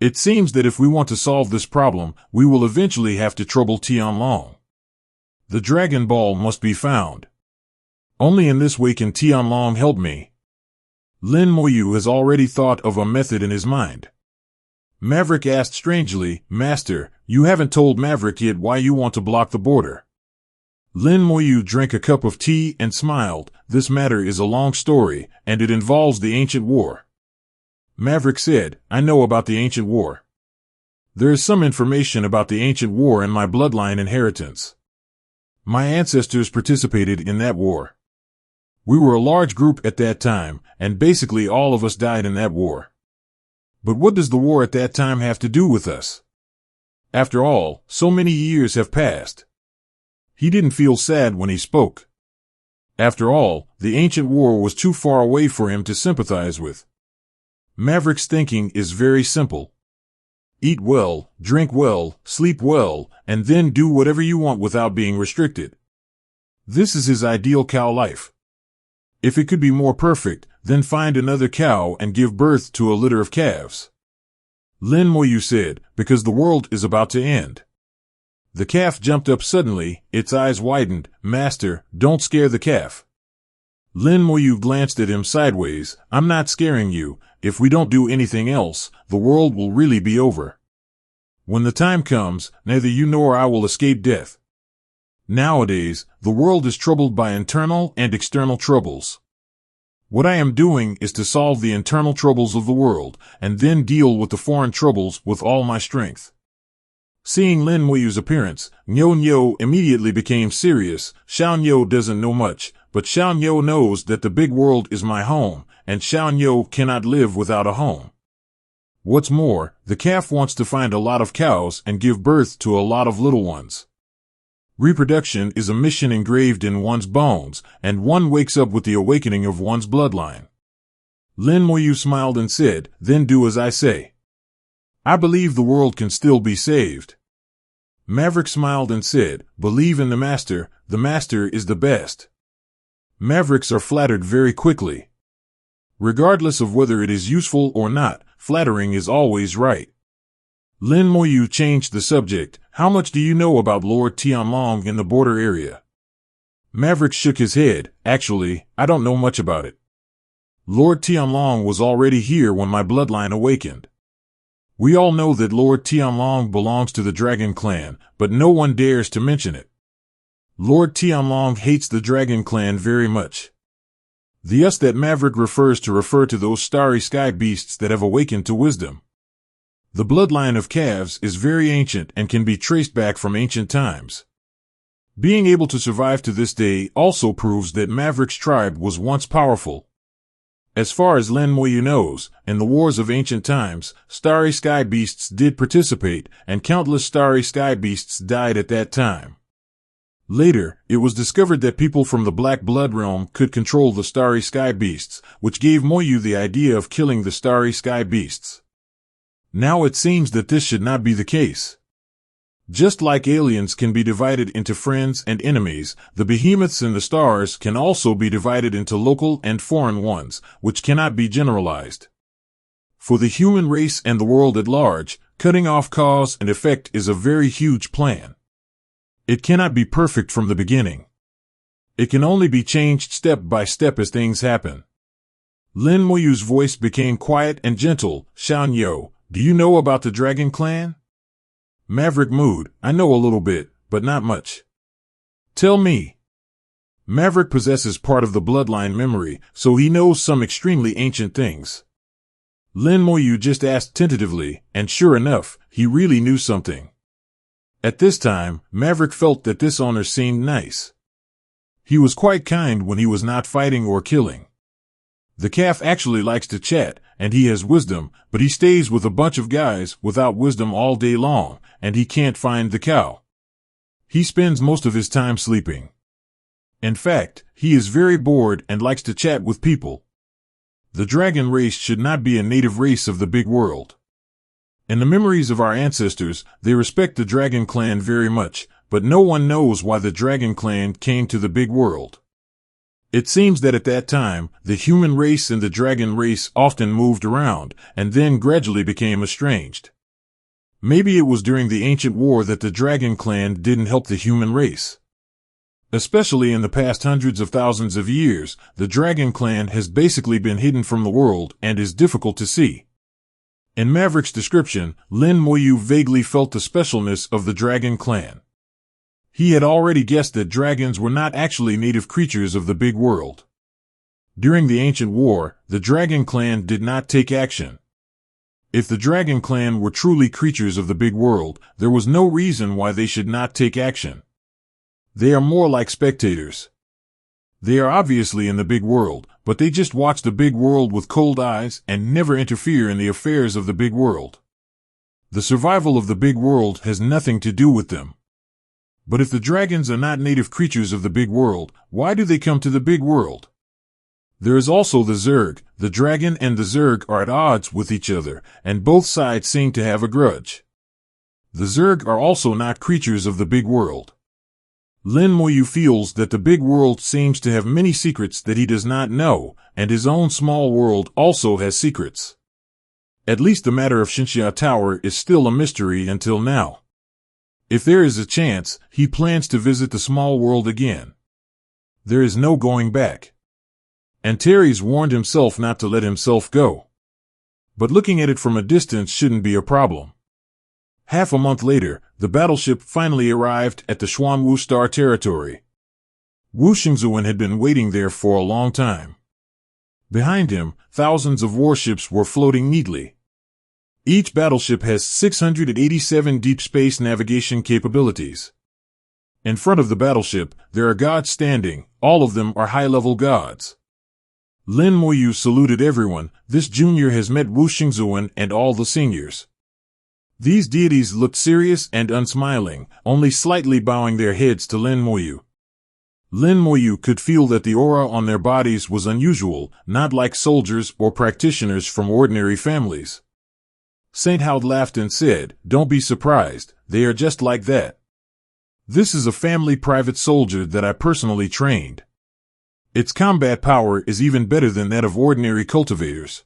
It seems that if we want to solve this problem, we will eventually have to trouble Tianlong. The Dragon Ball must be found. Only in this way can Tianlong help me. Lin Moyu has already thought of a method in his mind. Maverick asked strangely, "Master, you haven't told Maverick yet why you want to block the border." Lin Moyu drank a cup of tea and smiled. "This matter is a long story, and it involves the ancient war." Maverick said, "I know about the ancient war. There is some information about the ancient war in my bloodline inheritance. My ancestors participated in that war." We were a large group at that time, and basically all of us died in that war. But what does the war at that time have to do with us? After all, so many years have passed. He didn't feel sad when he spoke. After all, the ancient war was too far away for him to sympathize with. Maverick's thinking is very simple. Eat well, drink well, sleep well, and then do whatever you want without being restricted. This is his ideal cow life. If it could be more perfect, then find another cow and give birth to a litter of calves. Lin Moyu said, because the world is about to end. The calf jumped up suddenly, its eyes widened. Master, don't scare the calf. Lin Moyu glanced at him sideways. I'm not scaring you. If we don't do anything else, the world will really be over. When the time comes, neither you nor I will escape death. Nowadays, the world is troubled by internal and external troubles. What I am doing is to solve the internal troubles of the world, and then deal with the foreign troubles with all my strength. Seeing Lin Moyu's appearance, Nyo Nyo immediately became serious. Xiao Nyo doesn't know much, but Xiao Nyo knows that the big world is my home, and Xiao Nyo cannot live without a home. What's more, the calf wants to find a lot of cows and give birth to a lot of little ones. Reproduction is a mission engraved in one's bones, and one wakes up with the awakening of one's bloodline. Lin Moyu smiled and said, then do as I say. I believe the world can still be saved. Maverick smiled and said, believe in the master is the best. Mavericks are flattered very quickly. Regardless of whether it is useful or not, flattering is always right. Lin Moyu changed the subject. How much do you know about Lord Tianlong in the border area? Maverick shook his head. Actually, I don't know much about it. Lord Tianlong was already here when my bloodline awakened. We all know that Lord Tianlong belongs to the Dragon Clan, but no one dares to mention it. Lord Tianlong hates the Dragon Clan very much. The us that Maverick refers to those starry sky beasts that have awakened to wisdom. The bloodline of calves is very ancient and can be traced back from ancient times. Being able to survive to this day also proves that Maverick's tribe was once powerful. As far as Lin Moyu knows, in the wars of ancient times, starry sky beasts did participate, and countless starry sky beasts died at that time. Later, it was discovered that people from the Black Blood realm could control the starry sky beasts, which gave Moyu the idea of killing the starry sky beasts. Now it seems that this should not be the case. Just like aliens can be divided into friends and enemies, the behemoths in the stars can also be divided into local and foreign ones, which cannot be generalized. For the human race and the world at large, cutting off cause and effect is a very huge plan. It cannot be perfect from the beginning. It can only be changed step by step as things happen. Lin Moyu's voice became quiet and gentle. Xiao Nyo, do you know about the Dragon Clan? Maverick mooed. I know a little bit, but not much. Tell me. Maverick possesses part of the bloodline memory, so he knows some extremely ancient things. Lin Moyu just asked tentatively, and sure enough, he really knew something. At this time, Maverick felt that this owner seemed nice. He was quite kind when he was not fighting or killing. The calf actually likes to chat, and he has wisdom, but he stays with a bunch of guys without wisdom all day long, and he can't find the cow. He spends most of his time sleeping. In fact, he is very bored and likes to chat with people. The dragon race should not be a native race of the big world. In the memories of our ancestors, they respect the Dragon Clan very much, but no one knows why the Dragon Clan came to the big world. It seems that at that time, the human race and the dragon race often moved around, and then gradually became estranged. Maybe it was during the ancient war that the Dragon Clan didn't help the human race. Especially in the past hundreds of thousands of years, the Dragon Clan has basically been hidden from the world and is difficult to see. In Maverick's description, Lin Moyu vaguely felt the specialness of the Dragon Clan. He had already guessed that dragons were not actually native creatures of the big world. During the ancient war, the Dragon Clan did not take action. If the Dragon Clan were truly creatures of the big world, there was no reason why they should not take action. They are more like spectators. They are obviously in the big world, but they just watch the big world with cold eyes and never interfere in the affairs of the big world. The survival of the big world has nothing to do with them. But if the dragons are not native creatures of the big world, why do they come to the big world? There is also the Zerg. The dragon and the Zerg are at odds with each other, and both sides seem to have a grudge. The Zerg are also not creatures of the big world. Lin Moyu feels that the big world seems to have many secrets that he does not know, and his own small world also has secrets. At least the matter of Xinxia Tower is still a mystery until now. If there is a chance, he plans to visit the small world again. There is no going back. And Terry's warned himself not to let himself go. But looking at it from a distance shouldn't be a problem. Half a month later, the battleship finally arrived at the Xuanwu Star territory. Wu Xingzuan had been waiting there for a long time. Behind him, thousands of warships were floating neatly. Each battleship has 687 deep space navigation capabilities. In front of the battleship, there are gods standing. All of them are high-level gods. Lin Moyu saluted everyone. This junior has met Wu Xingzuan and all the seniors. These deities looked serious and unsmiling, only slightly bowing their heads to Lin Moyu. Lin Moyu could feel that the aura on their bodies was unusual, not like soldiers or practitioners from ordinary families. Saint Hao laughed and said, "Don't be surprised, they are just like that. This is a family private soldier that I personally trained. Its combat power is even better than that of ordinary cultivators.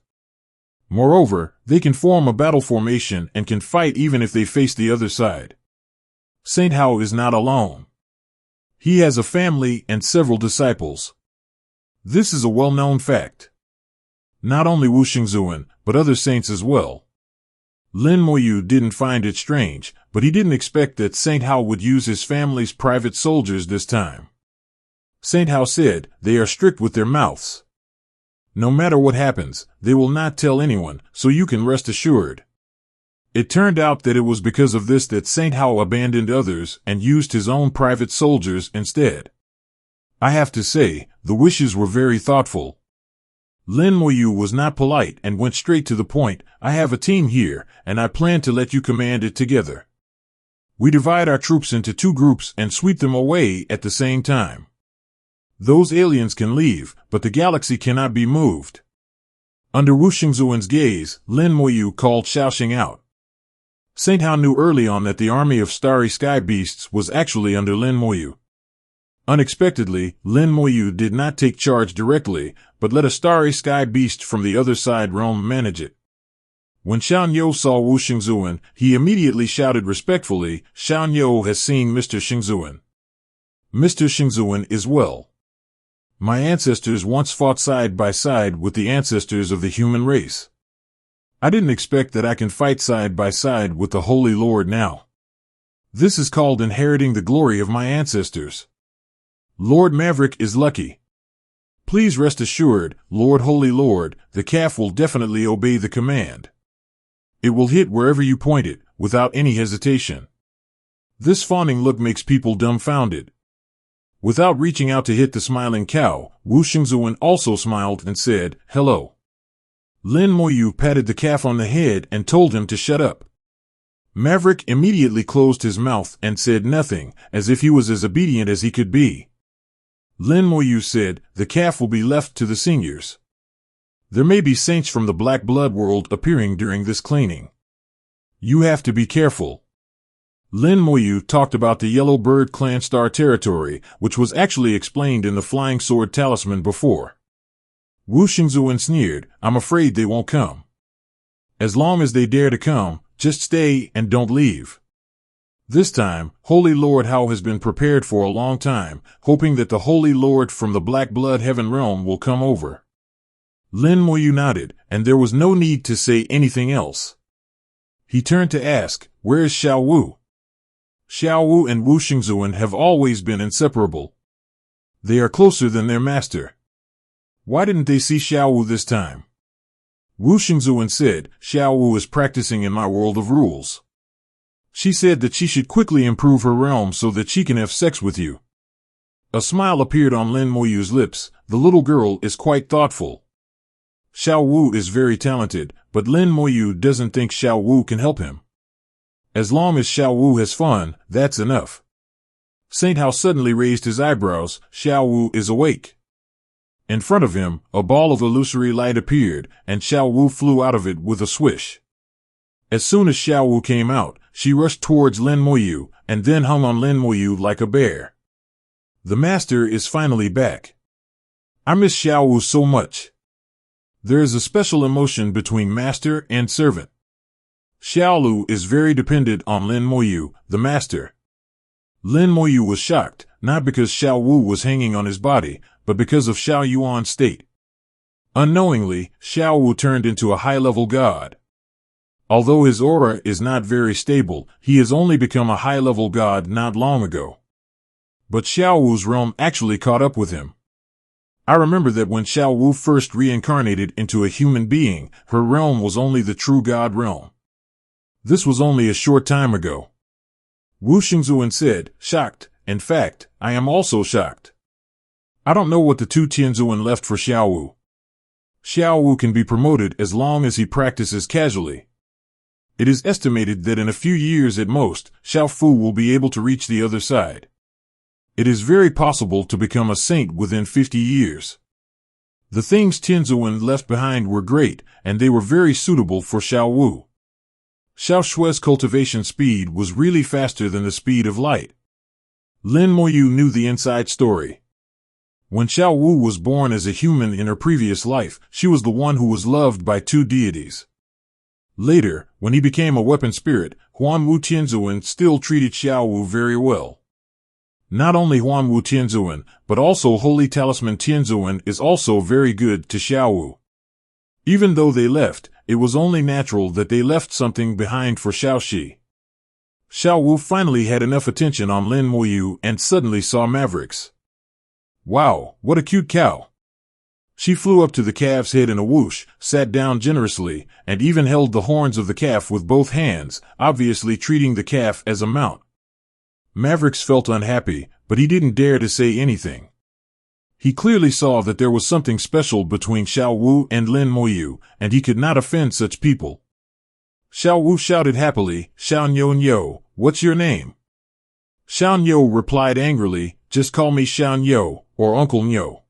Moreover, they can form a battle formation and can fight even if they face the other side. Saint Hao is not alone. He has a family and several disciples. This is a well-known fact. Not only Wu Xingzuan, but other saints as well." Lin Moyu didn't find it strange, but he didn't expect that Saint Hao would use his family's private soldiers this time. Saint Hao said, "They are strict with their mouths. No matter what happens, they will not tell anyone, so you can rest assured." It turned out that it was because of this that Saint Hao abandoned others and used his own private soldiers instead. I have to say, the wishes were very thoughtful. Lin Moyu was not polite and went straight to the point. "I have a team here, and I plan to let you command it together. We divide our troops into 2 groups and sweep them away at the same time. Those aliens can leave, but the galaxy cannot be moved." Under Wu Xingzuan's gaze, Lin Moyu called Xiaoxing out. Saint Hao knew early on that the army of starry sky beasts was actually under Lin Moyu. Unexpectedly, Lin Moyu did not take charge directly, but let a starry sky beast from the other side realm manage it. When Xiao Niu saw Wu Xingzuan, he immediately shouted respectfully, "Xiao Niu has seen Mr. Xingzuan. Mr. Xingzuan is well. My ancestors once fought side by side with the ancestors of the human race. I didn't expect that I can fight side by side with the Holy Lord now. This is called inheriting the glory of my ancestors. Lord Maverick is lucky. Please rest assured, Lord Holy Lord, the calf will definitely obey the command. It will hit wherever you point it, without any hesitation." This fawning look makes people dumbfounded. Without reaching out to hit the smiling cow, Wu Xingzuan also smiled and said, "Hello." Lin Moyu patted the calf on the head and told him to shut up. Maverick immediately closed his mouth and said nothing, as if he was as obedient as he could be. Lin Moyu said, "The calf will be left to the seniors. There may be saints from the Black Blood world appearing during this cleaning. You have to be careful." Lin Moyu talked about the Yellow Bird Clan Star territory, which was actually explained in the Flying Sword Talisman before. Wu Xingzuan sneered, "I'm afraid they won't come. As long as they dare to come, just stay and don't leave." This time, Holy Lord Hao has been prepared for a long time, hoping that the Holy Lord from the Black Blood Heaven realm will come over. Lin Moyu nodded, and there was no need to say anything else. He turned to ask, "Where is Xiao Wu?" Xiao Wu and Wu Xingzuan have always been inseparable. They are closer than their master. Why didn't they see Xiao Wu this time? Wu Xingzuan said, "Xiao Wu is practicing in my world of rules. She said that she should quickly improve her realm so that she can have sex with you." A smile appeared on Lin Moyu's lips. The little girl is quite thoughtful. Xiao Wu is very talented, but Lin Moyu doesn't think Xiao Wu can help him. As long as Xiao Wu has fun, that's enough. Saint Hao suddenly raised his eyebrows. Xiao Wu is awake. In front of him, a ball of illusory light appeared, and Xiao Wu flew out of it with a swish. As soon as Xiao Wu came out, she rushed towards Lin Moyu, and then hung on Lin Moyu like a bear. The master is finally back. I miss Xiao Wu so much. There is a special emotion between master and servant. Xiao Lu is very dependent on Lin Moyu, the master. Lin Moyu was shocked, not because Xiao Wu was hanging on his body, but because of Xiao Yuan's state. Unknowingly, Xiao Wu turned into a high-level god. Although his aura is not very stable, he has only become a high-level god not long ago. But Xiao Wu's realm actually caught up with him. I remember that when Xiao Wu first reincarnated into a human being, her realm was only the true god realm. This was only a short time ago. Wu Xingzuan said, shocked. In fact, I am also shocked. I don't know what the two Tianzuan left for Xiao Wu. Xiao Wu can be promoted as long as he practices casually. It is estimated that in a few years at most, Xiao Fu will be able to reach the other side. It is very possible to become a saint within 50 years. The things Tianzuan left behind were great, and they were very suitable for Xiao Wu. Xiao Shui's cultivation speed was really faster than the speed of light. Lin Moyu knew the inside story. When Xiao Wu was born as a human in her previous life, she was the one who was loved by two deities. Later, when he became a weapon spirit, Huan Wu Tianzuan still treated Xiao Wu very well. Not only Huan Wu Tianzuan, but also Holy Talisman Tianzuan is also very good to Xiao Wu. Even though they left, it was only natural that they left something behind for Xiao Shi. Xiao Wu finally had enough attention on Lin Moyu and suddenly saw Mavericks. Wow, what a cute cow! She flew up to the calf's head in a whoosh, sat down generously, and even held the horns of the calf with both hands, obviously treating the calf as a mount. Mavericks felt unhappy, but he didn't dare to say anything. He clearly saw that there was something special between Xiao Wu and Lin Moyu, and he could not offend such people. Xiao Wu shouted happily, Xiao Nyo, what's your name? Xiao Nyo replied angrily, just call me Xiao Nyo, or Uncle Nyo.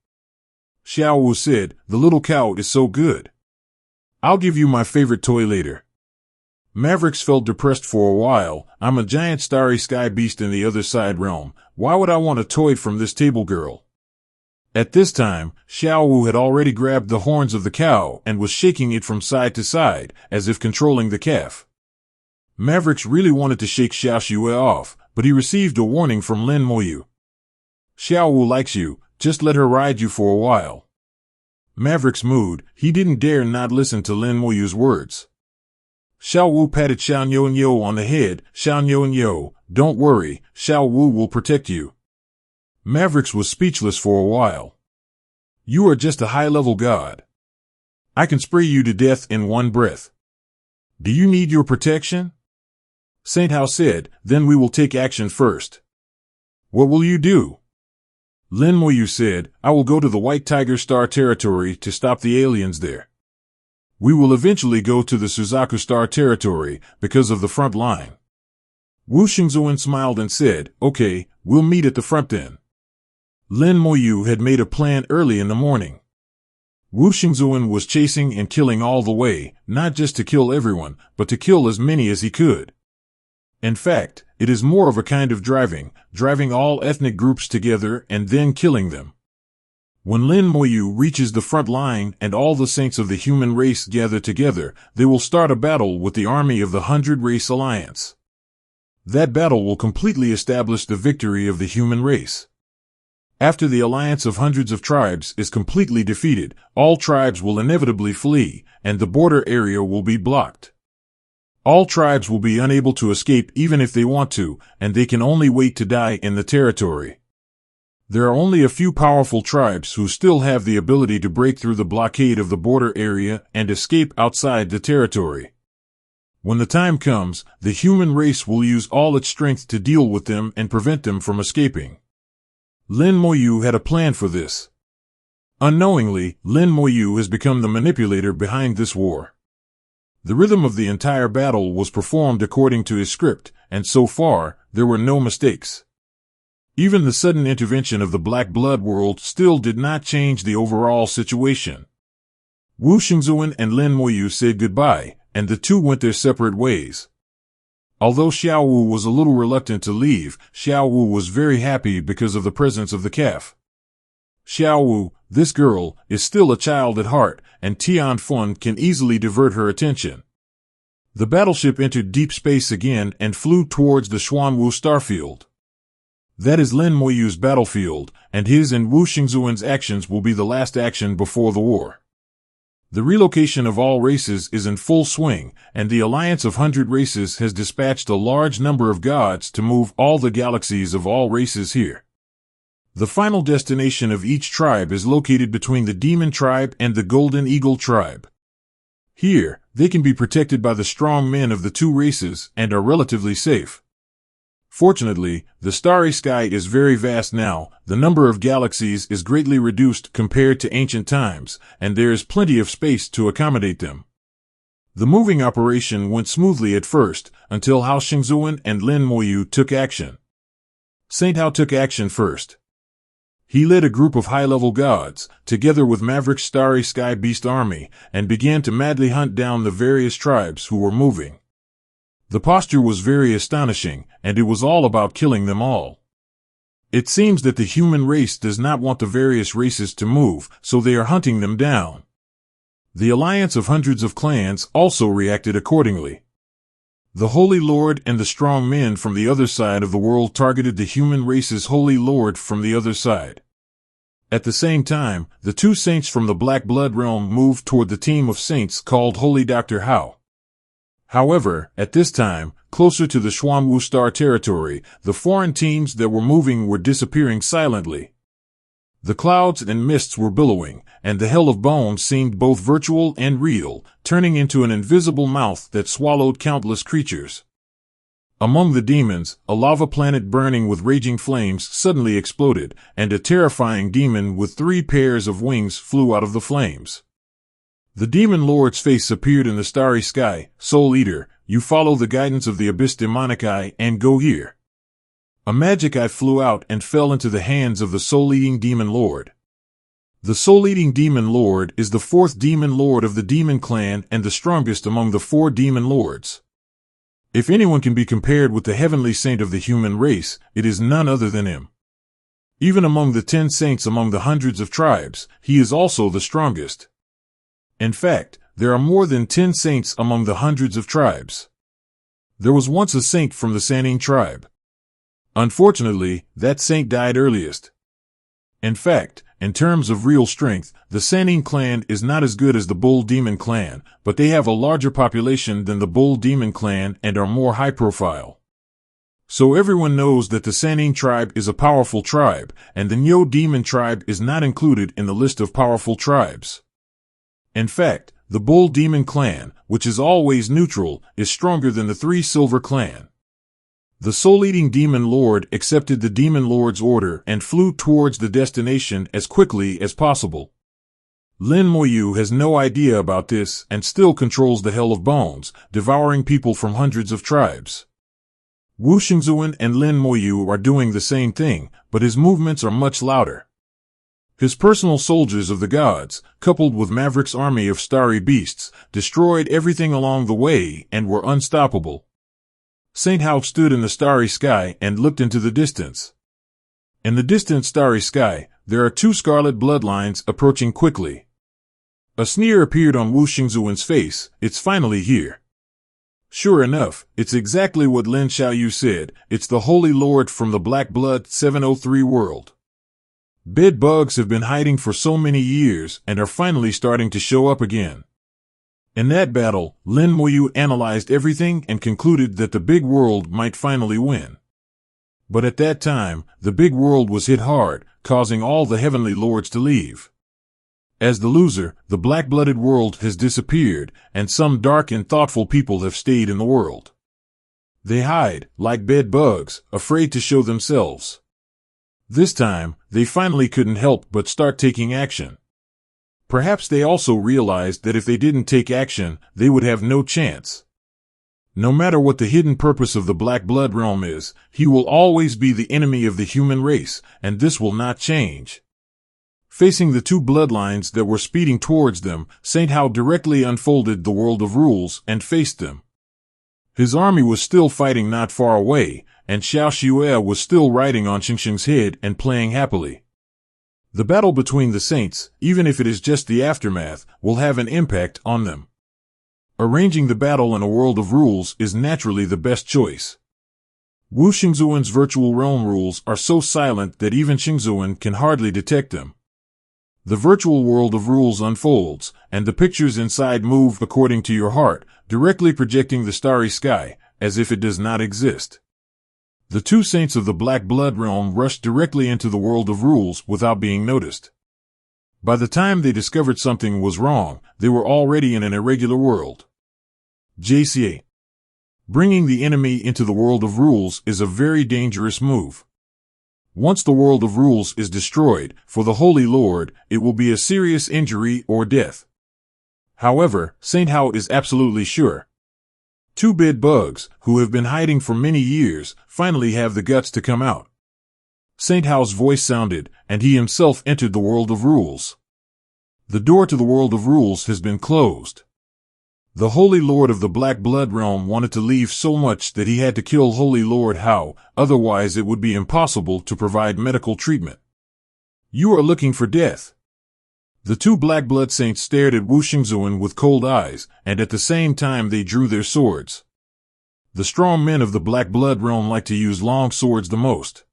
Xiao Wu said, the little cow is so good. I'll give you my favorite toy later. Mavericks felt depressed for a while. I'm a giant starry sky beast in the other side realm. Why would I want a toy from this table girl? At this time, Xiao Wu had already grabbed the horns of the cow and was shaking it from side to side, as if controlling the calf. Mavericks really wanted to shake Xiao Shui off, but he received a warning from Lin Moyu. Xiao Wu likes you, just let her ride you for a while. Maverick's mood, he didn't dare not listen to Lin Moyu's words. Xiao Wu patted Xiao Nyo on the head. Xiao Nyo, don't worry, Xiao Wu will protect you. Mavericks was speechless for a while. You are just a high-level god. I can spray you to death in one breath. Do you need your protection? Saint Hao said, then we will take action first. What will you do? Lin Moyu said, I will go to the White Tiger Star territory to stop the aliens there. We will eventually go to the Suzaku Star territory because of the front line. Wu Xingzuan smiled and said, okay, we'll meet at the front then. Lin Moyu had made a plan early in the morning. Wu Xingzuan was chasing and killing all the way, not just to kill everyone, but to kill as many as he could. In fact, it is more of a kind of driving all ethnic groups together and then killing them. When Lin Moyu reaches the front line and all the saints of the human race gather together, they will start a battle with the army of the 100 Race Alliance. That battle will completely establish the victory of the human race. After the alliance of hundreds of tribes is completely defeated, all tribes will inevitably flee, and the border area will be blocked. All tribes will be unable to escape even if they want to, and they can only wait to die in the territory. There are only a few powerful tribes who still have the ability to break through the blockade of the border area and escape outside the territory. When the time comes, the human race will use all its strength to deal with them and prevent them from escaping. Lin Moyu had a plan for this. Unknowingly, Lin Moyu has become the manipulator behind this war. The rhythm of the entire battle was performed according to his script, and so far, there were no mistakes. Even the sudden intervention of the Black Blood world still did not change the overall situation. Wu Xingzuan and Lin Moyu said goodbye, and the two went their separate ways. Although Xiao Wu was a little reluctant to leave, Xiao Wu was very happy because of the presence of the calf. Xiao Wu, this girl, is still a child at heart, and Tian Fun can easily divert her attention. The battleship entered deep space again and flew towards the Xuanwu starfield. That is Lin Moyu's battlefield, and his and Wu Xingzuan's actions will be the last action before the war. The relocation of all races is in full swing, and the Alliance of 100 Races has dispatched a large number of gods to move all the galaxies of all races here. The final destination of each tribe is located between the Demon Tribe and the Golden Eagle Tribe. Here, they can be protected by the strong men of the two races and are relatively safe. Fortunately, the starry sky is very vast now, the number of galaxies is greatly reduced compared to ancient times, and there is plenty of space to accommodate them. The moving operation went smoothly at first, until Hao Xingzuan and Lin Moyu took action. Saint Hao took action first. He led a group of high-level gods, together with Maverick's Starry Sky Beast army, and began to madly hunt down the various tribes who were moving. The posture was very astonishing, and it was all about killing them all. It seems that the human race does not want the various races to move, so they are hunting them down. The alliance of hundreds of clans also reacted accordingly. The Holy Lord and the strong men from the other side of the world targeted the human race's Holy Lord from the other side. At the same time, the two saints from the Black Blood realm moved toward the team of saints called Holy Dr. Hao. However, at this time, closer to the Xuanwu Star territory, the foreign teams that were moving were disappearing silently. The clouds and mists were billowing, and the Hell of Bones seemed both virtual and real, turning into an invisible mouth that swallowed countless creatures. Among the demons, a lava planet burning with raging flames suddenly exploded, and a terrifying demon with 3 pairs of wings flew out of the flames. The demon lord's face appeared in the starry sky. Soul Eater, you follow the guidance of the Abyss Demonic Eye and go here. A magic eye flew out and fell into the hands of the soul-eating demon lord. The soul-eating demon lord is the 4th demon lord of the demon clan and the strongest among the 4 demon lords. If anyone can be compared with the heavenly saint of the human race, it is none other than him. Even among the 10 saints among the hundreds of tribes, he is also the strongest. In fact, there are more than 10 saints among the hundreds of tribes. There was once a saint from the Sanning tribe. Unfortunately, that saint died earliest. In fact, in terms of real strength, the Sanning clan is not as good as the Bull Demon clan, but they have a larger population than the Bull Demon clan and are more high profile. So everyone knows that the Sanning tribe is a powerful tribe, and the Nyo Demon tribe is not included in the list of powerful tribes. In fact, the Bull Demon clan, which is always neutral, is stronger than the 3 Silver clan. The soul-eating demon lord accepted the demon lord's order and flew towards the destination as quickly as possible. Lin Moyu has no idea about this and still controls the Hell of Bones, devouring people from hundreds of tribes. Wu Xingzuan and Lin Moyu are doing the same thing, but his movements are much louder. His personal soldiers of the gods, coupled with Maverick's army of starry beasts, destroyed everything along the way and were unstoppable. Saint Hao stood in the starry sky and looked into the distance. In the distant starry sky, there are 2 scarlet bloodlines approaching quickly. A sneer appeared on Wu Xingzuan's face. It's finally here. Sure enough, it's exactly what Lin Xiaoyu said. It's the Holy Lord from the Black Blood 703 world. Bed bugs have been hiding for so many years and are finally starting to show up again. In that battle, Lin Moyu analyzed everything and concluded that the big world might finally win. But at that time, the big world was hit hard, causing all the heavenly lords to leave. As the loser, the black-blooded world has disappeared, and some dark and thoughtful people have stayed in the world. They hide, like bed bugs, afraid to show themselves. This time, they finally couldn't help but start taking action. Perhaps they also realized that if they didn't take action, they would have no chance. No matter what the hidden purpose of the Black Blood Realm is, he will always be the enemy of the human race, and this will not change. Facing the two bloodlines that were speeding towards them, Saint Hao directly unfolded the World of Rules and faced them. His army was still fighting not far away, and Xiao Xue was still riding on Xingxing's head and playing happily. The battle between the saints, even if it is just the aftermath, will have an impact on them. Arranging the battle in a world of rules is naturally the best choice. Wu Xingzuan's virtual realm rules are so silent that even Xingzuan can hardly detect them. The virtual world of rules unfolds, and the pictures inside move according to your heart, directly projecting the starry sky, as if it does not exist. The two saints of the Black Blood Realm rushed directly into the world of rules without being noticed. By the time they discovered something was wrong, they were already in an irregular world. JCA. Bringing the enemy into the world of rules is a very dangerous move. Once the world of rules is destroyed, for the Holy Lord, it will be a serious injury or death. However, Saint Hao is absolutely sure. Two bed bugs, who have been hiding for many years, finally have the guts to come out. Saint Hao's voice sounded, and he himself entered the world of rules. The door to the world of rules has been closed. The Holy Lord of the Black Blood Realm wanted to leave so much that he had to kill Holy Lord Hao, otherwise it would be impossible to provide medical treatment. You are looking for death. The two Black Blood Saints stared at Wu Xingzuan with cold eyes, and at the same time they drew their swords. The strong men of the Black Blood Realm like to use long swords the most.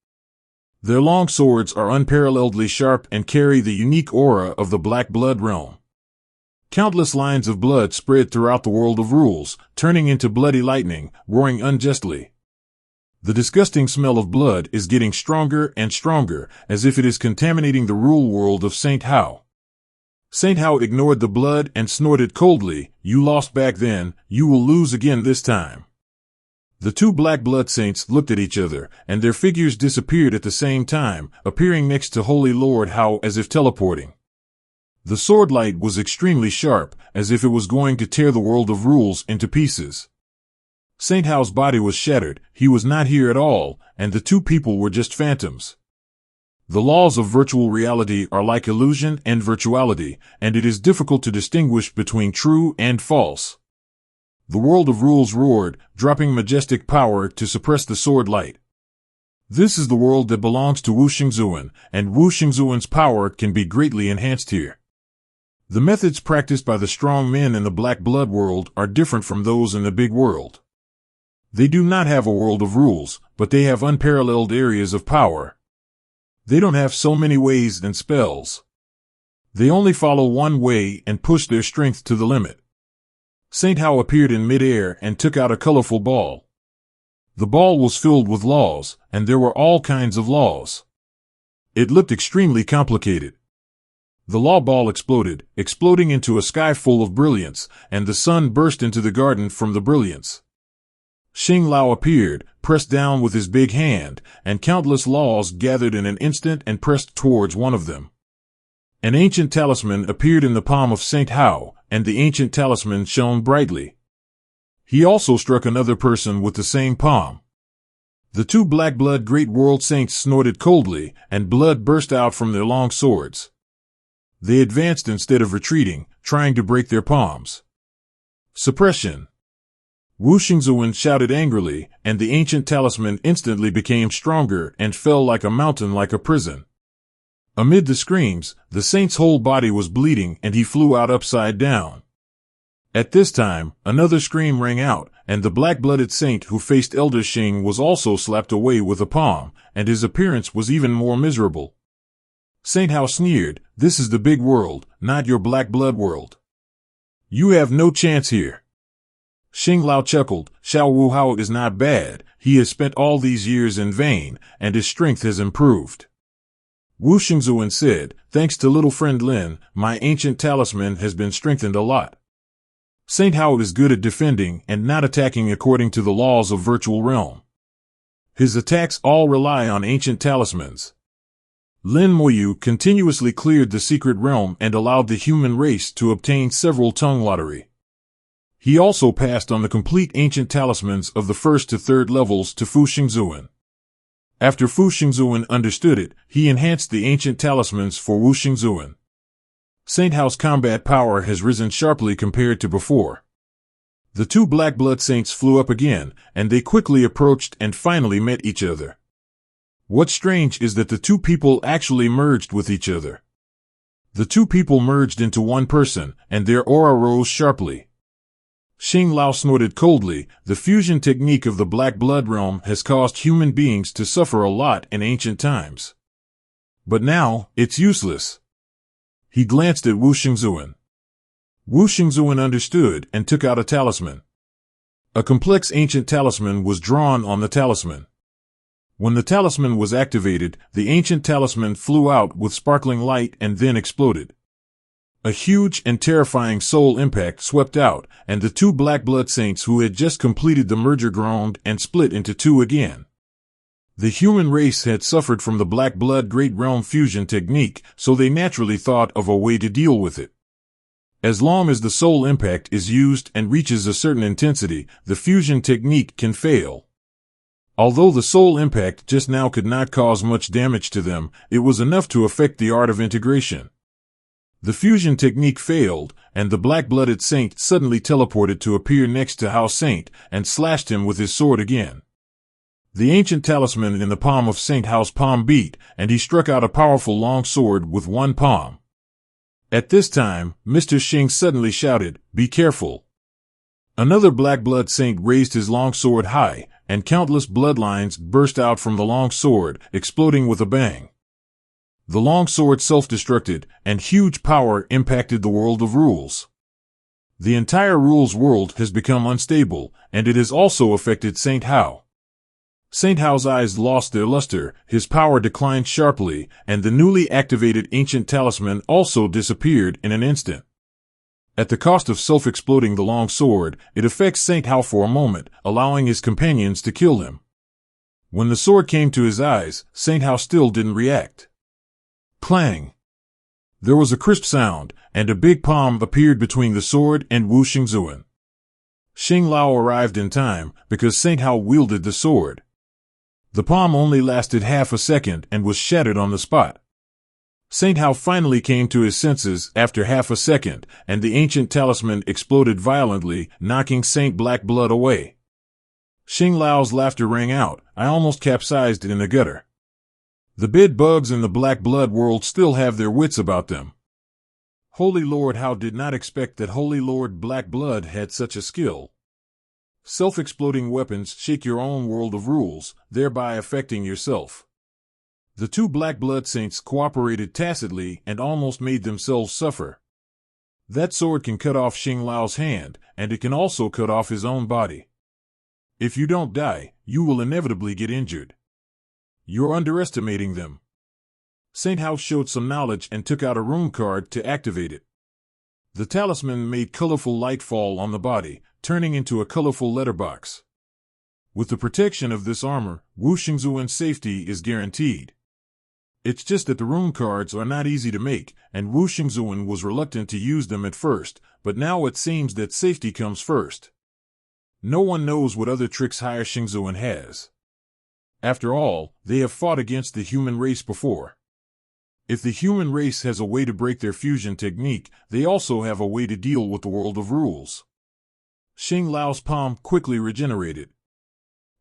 Their long swords are unparalleledly sharp and carry the unique aura of the Black Blood Realm. Countless lines of blood spread throughout the world of rules, turning into bloody lightning, roaring unjustly. The disgusting smell of blood is getting stronger and stronger, as if it is contaminating the rule world of Saint Hao. Saint Hao ignored the blood and snorted coldly, "You lost back then, you will lose again this time." The two Black Blood Saints looked at each other, and their figures disappeared at the same time, appearing next to Holy Lord Hao as if teleporting. The sword light was extremely sharp, as if it was going to tear the world of rules into pieces. Saint Hao's body was shattered, he was not here at all, and the two people were just phantoms. The laws of virtual reality are like illusion and virtuality, and it is difficult to distinguish between true and false. The world of rules roared, dropping majestic power to suppress the sword light. This is the world that belongs to Wu Xingzuan, and Wu Xingzuan's power can be greatly enhanced here. The methods practiced by the strong men in the Black Blood world are different from those in the big world. They do not have a world of rules, but they have unparalleled areas of power. They don't have so many ways and spells. They only follow one way and push their strength to the limit. Saint Hao appeared in midair and took out a colorful ball. The ball was filled with laws, and there were all kinds of laws. It looked extremely complicated. The law ball exploded, exploding into a sky full of brilliance, and the sun burst into the garden from the brilliance. Xing Lao appeared, pressed down with his big hand, and countless laws gathered in an instant and pressed towards one of them. An ancient talisman appeared in the palm of Saint Hao, and the ancient talisman shone brightly. He also struck another person with the same palm. The two Black Blood Great World Saints snorted coldly, and blood burst out from their long swords. They advanced instead of retreating, trying to break their palms. Suppression. Wu Xingzuan shouted angrily, and the ancient talisman instantly became stronger and fell like a mountain like a prison. Amid the screams, the saint's whole body was bleeding and he flew out upside down. At this time, another scream rang out, and the black-blooded saint who faced Elder Xing was also slapped away with a palm, and his appearance was even more miserable. Saint Hao sneered, "This is the big world, not your black blood world. You have no chance here." Xing Lao chuckled, "Xiao Wu Hao is not bad, he has spent all these years in vain, and his strength has improved." Wu Xingzuan said, "Thanks to little friend Lin, my ancient talisman has been strengthened a lot." Saint Hao is good at defending and not attacking according to the laws of virtual realm. His attacks all rely on ancient talismans. Lin Moyu continuously cleared the secret realm and allowed the human race to obtain several tongue lottery. He also passed on the complete ancient talismans of the first to third levels to Fu Xingzuan. After Fu Xingzuan understood it, he enhanced the ancient talismans for Wu Xingzuan. Saint Hao's combat power has risen sharply compared to before. The two Black Blood Saints flew up again, and they quickly approached and finally met each other. What's strange is that the two people actually merged with each other. The two people merged into one person, and their aura rose sharply. Xing Lao snorted coldly. The fusion technique of the Black Blood realm has caused human beings to suffer a lot in ancient times. But now, it's useless. He glanced at Wu Xingzuan. Wu Xingzuan understood and took out a talisman. A complex ancient talisman was drawn on the talisman. When the talisman was activated, the ancient talisman flew out with sparkling light and then exploded. A huge and terrifying soul impact swept out, and the two Black Blood Saints who had just completed the merger groaned and split into two again. The human race had suffered from the Black Blood Great Realm fusion technique, so they naturally thought of a way to deal with it. As long as the soul impact is used and reaches a certain intensity, the fusion technique can fail. Although the soul impact just now could not cause much damage to them, it was enough to affect the art of integration. The fusion technique failed, and the black-blooded saint suddenly teleported to appear next to Hao Saint and slashed him with his sword again. The ancient talisman in the palm of Saint Hao's palm beat, and he struck out a powerful long sword with one palm. At this time, Mr. Xing suddenly shouted, "Be careful!" Another black-blood saint raised his long sword high, and countless bloodlines burst out from the long sword, exploding with a bang. The long sword self-destructed, and huge power impacted the world of rules. The entire rules world has become unstable, and it has also affected Saint Hao. Saint Hao's eyes lost their luster, his power declined sharply, and the newly activated ancient talisman also disappeared in an instant. At the cost of self-exploding the long sword, it affects Saint Hao for a moment, allowing his companions to kill him. When the sword came to his eyes, Saint Hao still didn't react. Clang! There was a crisp sound, and a big palm appeared between the sword and Wu Xingzuan. Xing Lao arrived in time, because Saint Hao wielded the sword. The palm only lasted half a second and was shattered on the spot. Saint Hao finally came to his senses after half a second, and the ancient talisman exploded violently, knocking Saint Black Blood away. Xing Lao's laughter rang out. "I almost capsized in the gutter." The bed bugs in the Black Blood world still have their wits about them. Holy Lord Hao did not expect that Holy Lord Black Blood had such a skill. Self-exploding weapons shake your own world of rules, thereby affecting yourself. The two Black Blood Saints cooperated tacitly and almost made themselves suffer. That sword can cut off Xing Lao's hand, and it can also cut off his own body. If you don't die, you will inevitably get injured. You're underestimating them. Saint Hao showed some knowledge and took out a rune card to activate it. The talisman made colorful light fall on the body, turning into a colorful letterbox. With the protection of this armor, Wu Xingzuan's safety is guaranteed. It's just that the rune cards are not easy to make, and Wu Xingzuan was reluctant to use them at first, but now it seems that safety comes first. No one knows what other tricks Higher Xingzuan has. After all, they have fought against the human race before. If the human race has a way to break their fusion technique, they also have a way to deal with the world of rules. Xing Lao's palm quickly regenerated.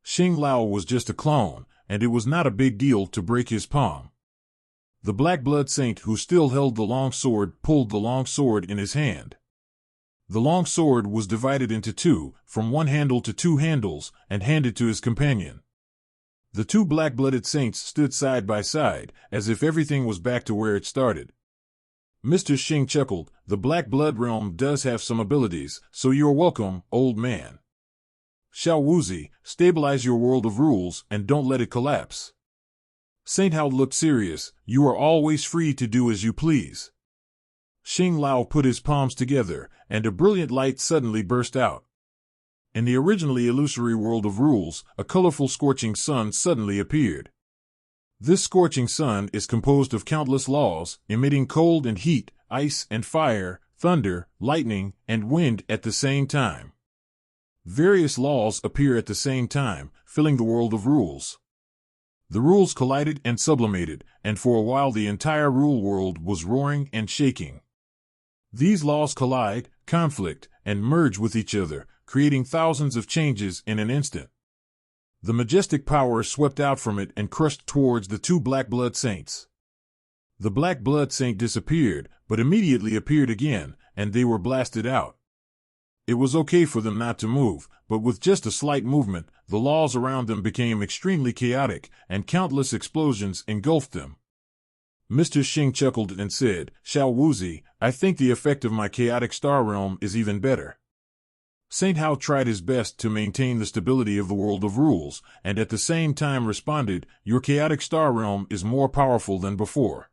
Xing Lao was just a clone, and it was not a big deal to break his palm. The Black Blood Saint who still held the long sword pulled the long sword in his hand. The long sword was divided into two, from one handle to two handles, and handed to his companion. The two black-blooded saints stood side by side, as if everything was back to where it started. Mr. Xing chuckled. "The Black Blood realm does have some abilities, so you're welcome, old man. Xiao Wuzi, stabilize your world of rules and don't let it collapse." Saint Hao looked serious. "You are always free to do as you please." Xing Lao put his palms together, and a brilliant light suddenly burst out. In the originally illusory world of rules, a colorful scorching sun suddenly appeared. This scorching sun is composed of countless laws, emitting cold and heat, ice and fire, thunder, lightning, and wind at the same time. Various laws appear at the same time, filling the world of rules. The rules collided and sublimated, and for a while the entire rule world was roaring and shaking. These laws collide, conflict, and merge with each other, creating thousands of changes in an instant. The majestic power swept out from it and crushed towards the two Black Blood Saints. The Black Blood Saint disappeared, but immediately appeared again, and they were blasted out. It was okay for them not to move, but with just a slight movement, the laws around them became extremely chaotic, and countless explosions engulfed them. Mr. Xing chuckled and said, "Xiao Wuzi, I think the effect of my chaotic star realm is even better." Saint Hao tried his best to maintain the stability of the world of rules, and at the same time responded, "Your chaotic star realm is more powerful than before."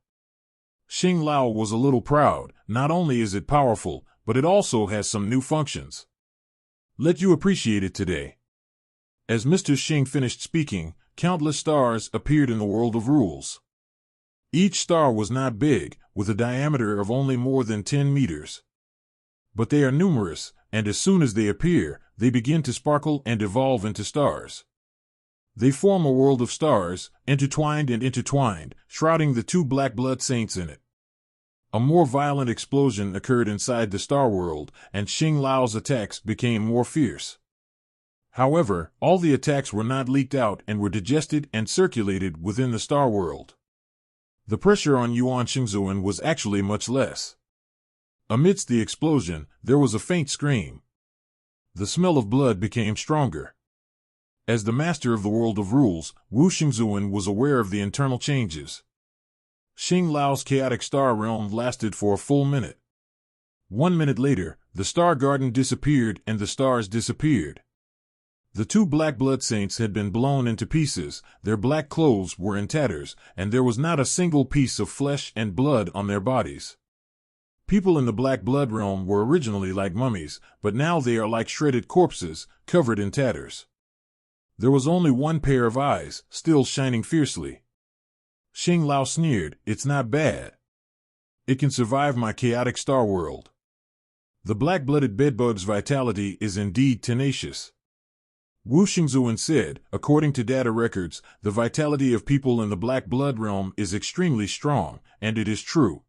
Xing Lao was a little proud. Not only is it powerful, but it also has some new functions. Let you appreciate it today. As Mr. Xing finished speaking, countless stars appeared in the world of rules. Each star was not big, with a diameter of only more than 10 meters. But they are numerous, and as soon as they appear, they begin to sparkle and evolve into stars. They form a world of stars, intertwined and intertwined, shrouding the two Black Blood Saints in it. A more violent explosion occurred inside the star world, and Xing Lao's attacks became more fierce. However, all the attacks were not leaked out and were digested and circulated within the star world. The pressure on Yuan Shengzuan was actually much less. Amidst the explosion, there was a faint scream. The smell of blood became stronger. As the master of the world of rules, Wu Shengzuan was aware of the internal changes. Xing Lao's chaotic star realm lasted for a full minute. 1 minute later, the star garden disappeared and the stars disappeared. The two Black Blood Saints had been blown into pieces, their black clothes were in tatters, and there was not a single piece of flesh and blood on their bodies. People in the Black Blood realm were originally like mummies, but now they are like shredded corpses, covered in tatters. There was only one pair of eyes, still shining fiercely. Xing Lao sneered, "It's not bad. It can survive my chaotic star world." The black-blooded bedbug's vitality is indeed tenacious. Wu Shengzuan said, "According to data records, the vitality of people in the Black Blood realm is extremely strong, and it is true.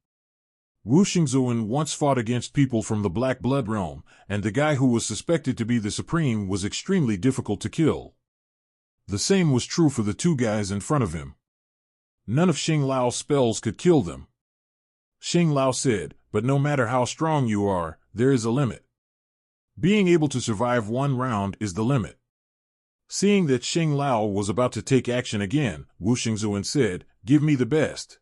Wu Shengzuan once fought against people from the Black Blood realm, and the guy who was suspected to be the Supreme was extremely difficult to kill. The same was true for the two guys in front of him. None of Xing Lao's spells could kill them." Xing Lao said, "But no matter how strong you are, there is a limit. Being able to survive one round is the limit." Seeing that Xing Lao was about to take action again, Wu Shengzuan said, "Give me the best."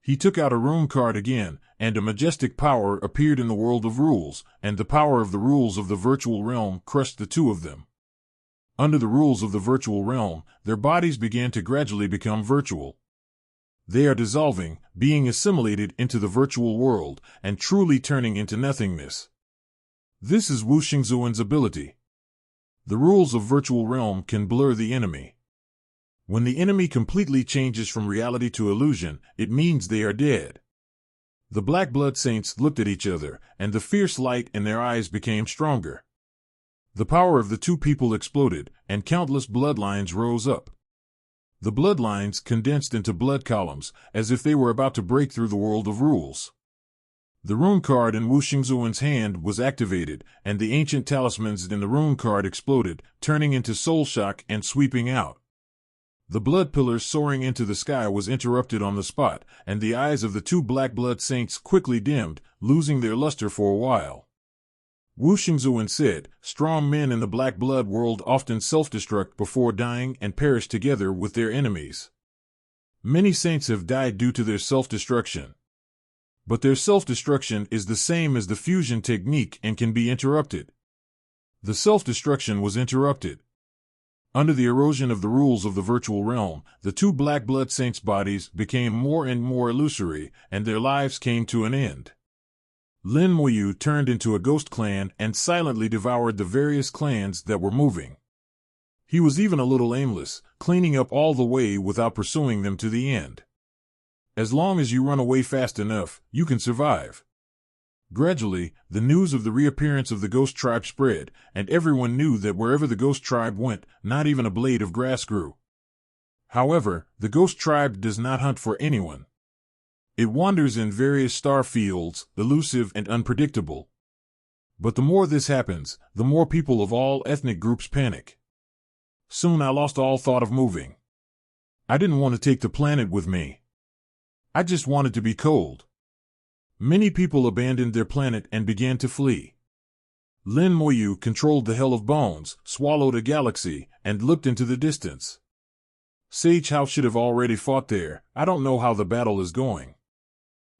He took out a rune card again, and a majestic power appeared in the world of rules, and the power of the rules of the virtual realm crushed the two of them. Under the rules of the virtual realm, their bodies began to gradually become virtual. They are dissolving, being assimilated into the virtual world, and truly turning into nothingness. This is Wu Shengzuan's ability. The rules of virtual realm can blur the enemy. When the enemy completely changes from reality to illusion, it means they are dead. The Black Blood Saints looked at each other, and the fierce light in their eyes became stronger. The power of the two people exploded, and countless bloodlines rose up. The bloodlines condensed into blood columns, as if they were about to break through the world of rules. The rune card in Wu Shengzuan's hand was activated, and the ancient talismans in the rune card exploded, turning into soul shock and sweeping out. The blood pillars soaring into the sky was interrupted on the spot, and the eyes of the two Black Blood Saints quickly dimmed, losing their luster for a while. Wu Shengzuan said, "Strong men in the Black Blood world often self-destruct before dying and perish together with their enemies. Many saints have died due to their self-destruction. But their self-destruction is the same as the fusion technique and can be interrupted." The self-destruction was interrupted. Under the erosion of the rules of the virtual realm, the two Black Blood Saints' bodies became more and more illusory, and their lives came to an end. Lin Moyu turned into a ghost clan and silently devoured the various clans that were moving. He was even a little aimless, cleaning up all the way without pursuing them to the end. As long as you run away fast enough, you can survive. Gradually, the news of the reappearance of the ghost tribe spread, and everyone knew that wherever the ghost tribe went, not even a blade of grass grew. However, the ghost tribe does not hunt for anyone. It wanders in various star fields, elusive and unpredictable. But the more this happens, the more people of all ethnic groups panic. Soon I lost all thought of moving. I didn't want to take the planet with me. I just wanted to be cold. Many people abandoned their planet and began to flee. Lin Moyu controlled the Hell of Bones, swallowed a galaxy, and looked into the distance. Sage Hao should have already fought there. I don't know how the battle is going.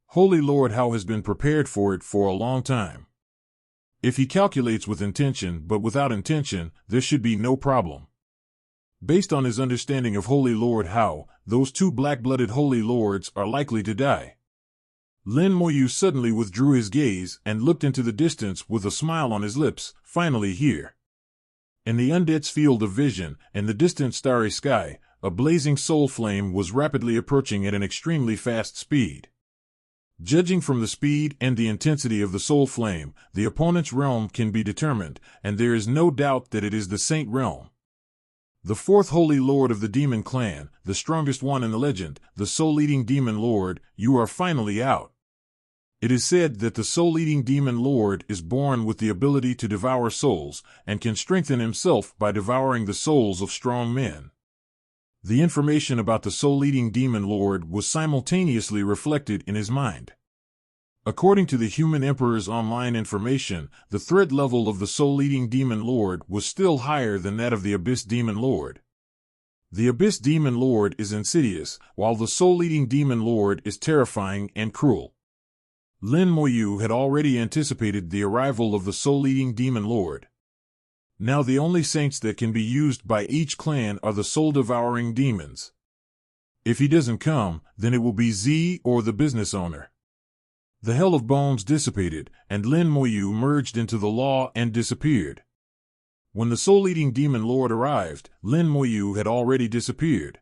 Holy Lord Hao has been prepared for it for a long time. If he calculates with intention but without intention, there should be no problem. Based on his understanding of Holy Lord Hao, those two black-blooded Holy Lords are likely to die. Lin Moyu suddenly withdrew his gaze and looked into the distance with a smile on his lips. Finally here. In the undead's field of vision, in the distant starry sky, a blazing soul flame was rapidly approaching at an extremely fast speed. Judging from the speed and the intensity of the soul flame, the opponent's realm can be determined, and there is no doubt that it is the Saint Realm. The fourth Holy Lord of the Demon Clan, the strongest one in the legend, the soul-eating Demon Lord, you are finally out. It is said that the soul-eating Demon Lord is born with the ability to devour souls, and can strengthen himself by devouring the souls of strong men. The information about the soul-eating Demon Lord was simultaneously reflected in his mind. According to the Human Emperor's online information, the threat level of the soul-eating Demon Lord was still higher than that of the Abyss Demon Lord. The Abyss Demon Lord is insidious, while the soul-eating Demon Lord is terrifying and cruel. Lin Moyu had already anticipated the arrival of the soul-eating Demon Lord. Now the only saints that can be used by each clan are the soul-devouring demons. If he doesn't come, then it will be Z or the business owner. The Hell of Bones dissipated, and Lin Moyu merged into the law and disappeared. When the soul-eating Demon Lord arrived, Lin Moyu had already disappeared.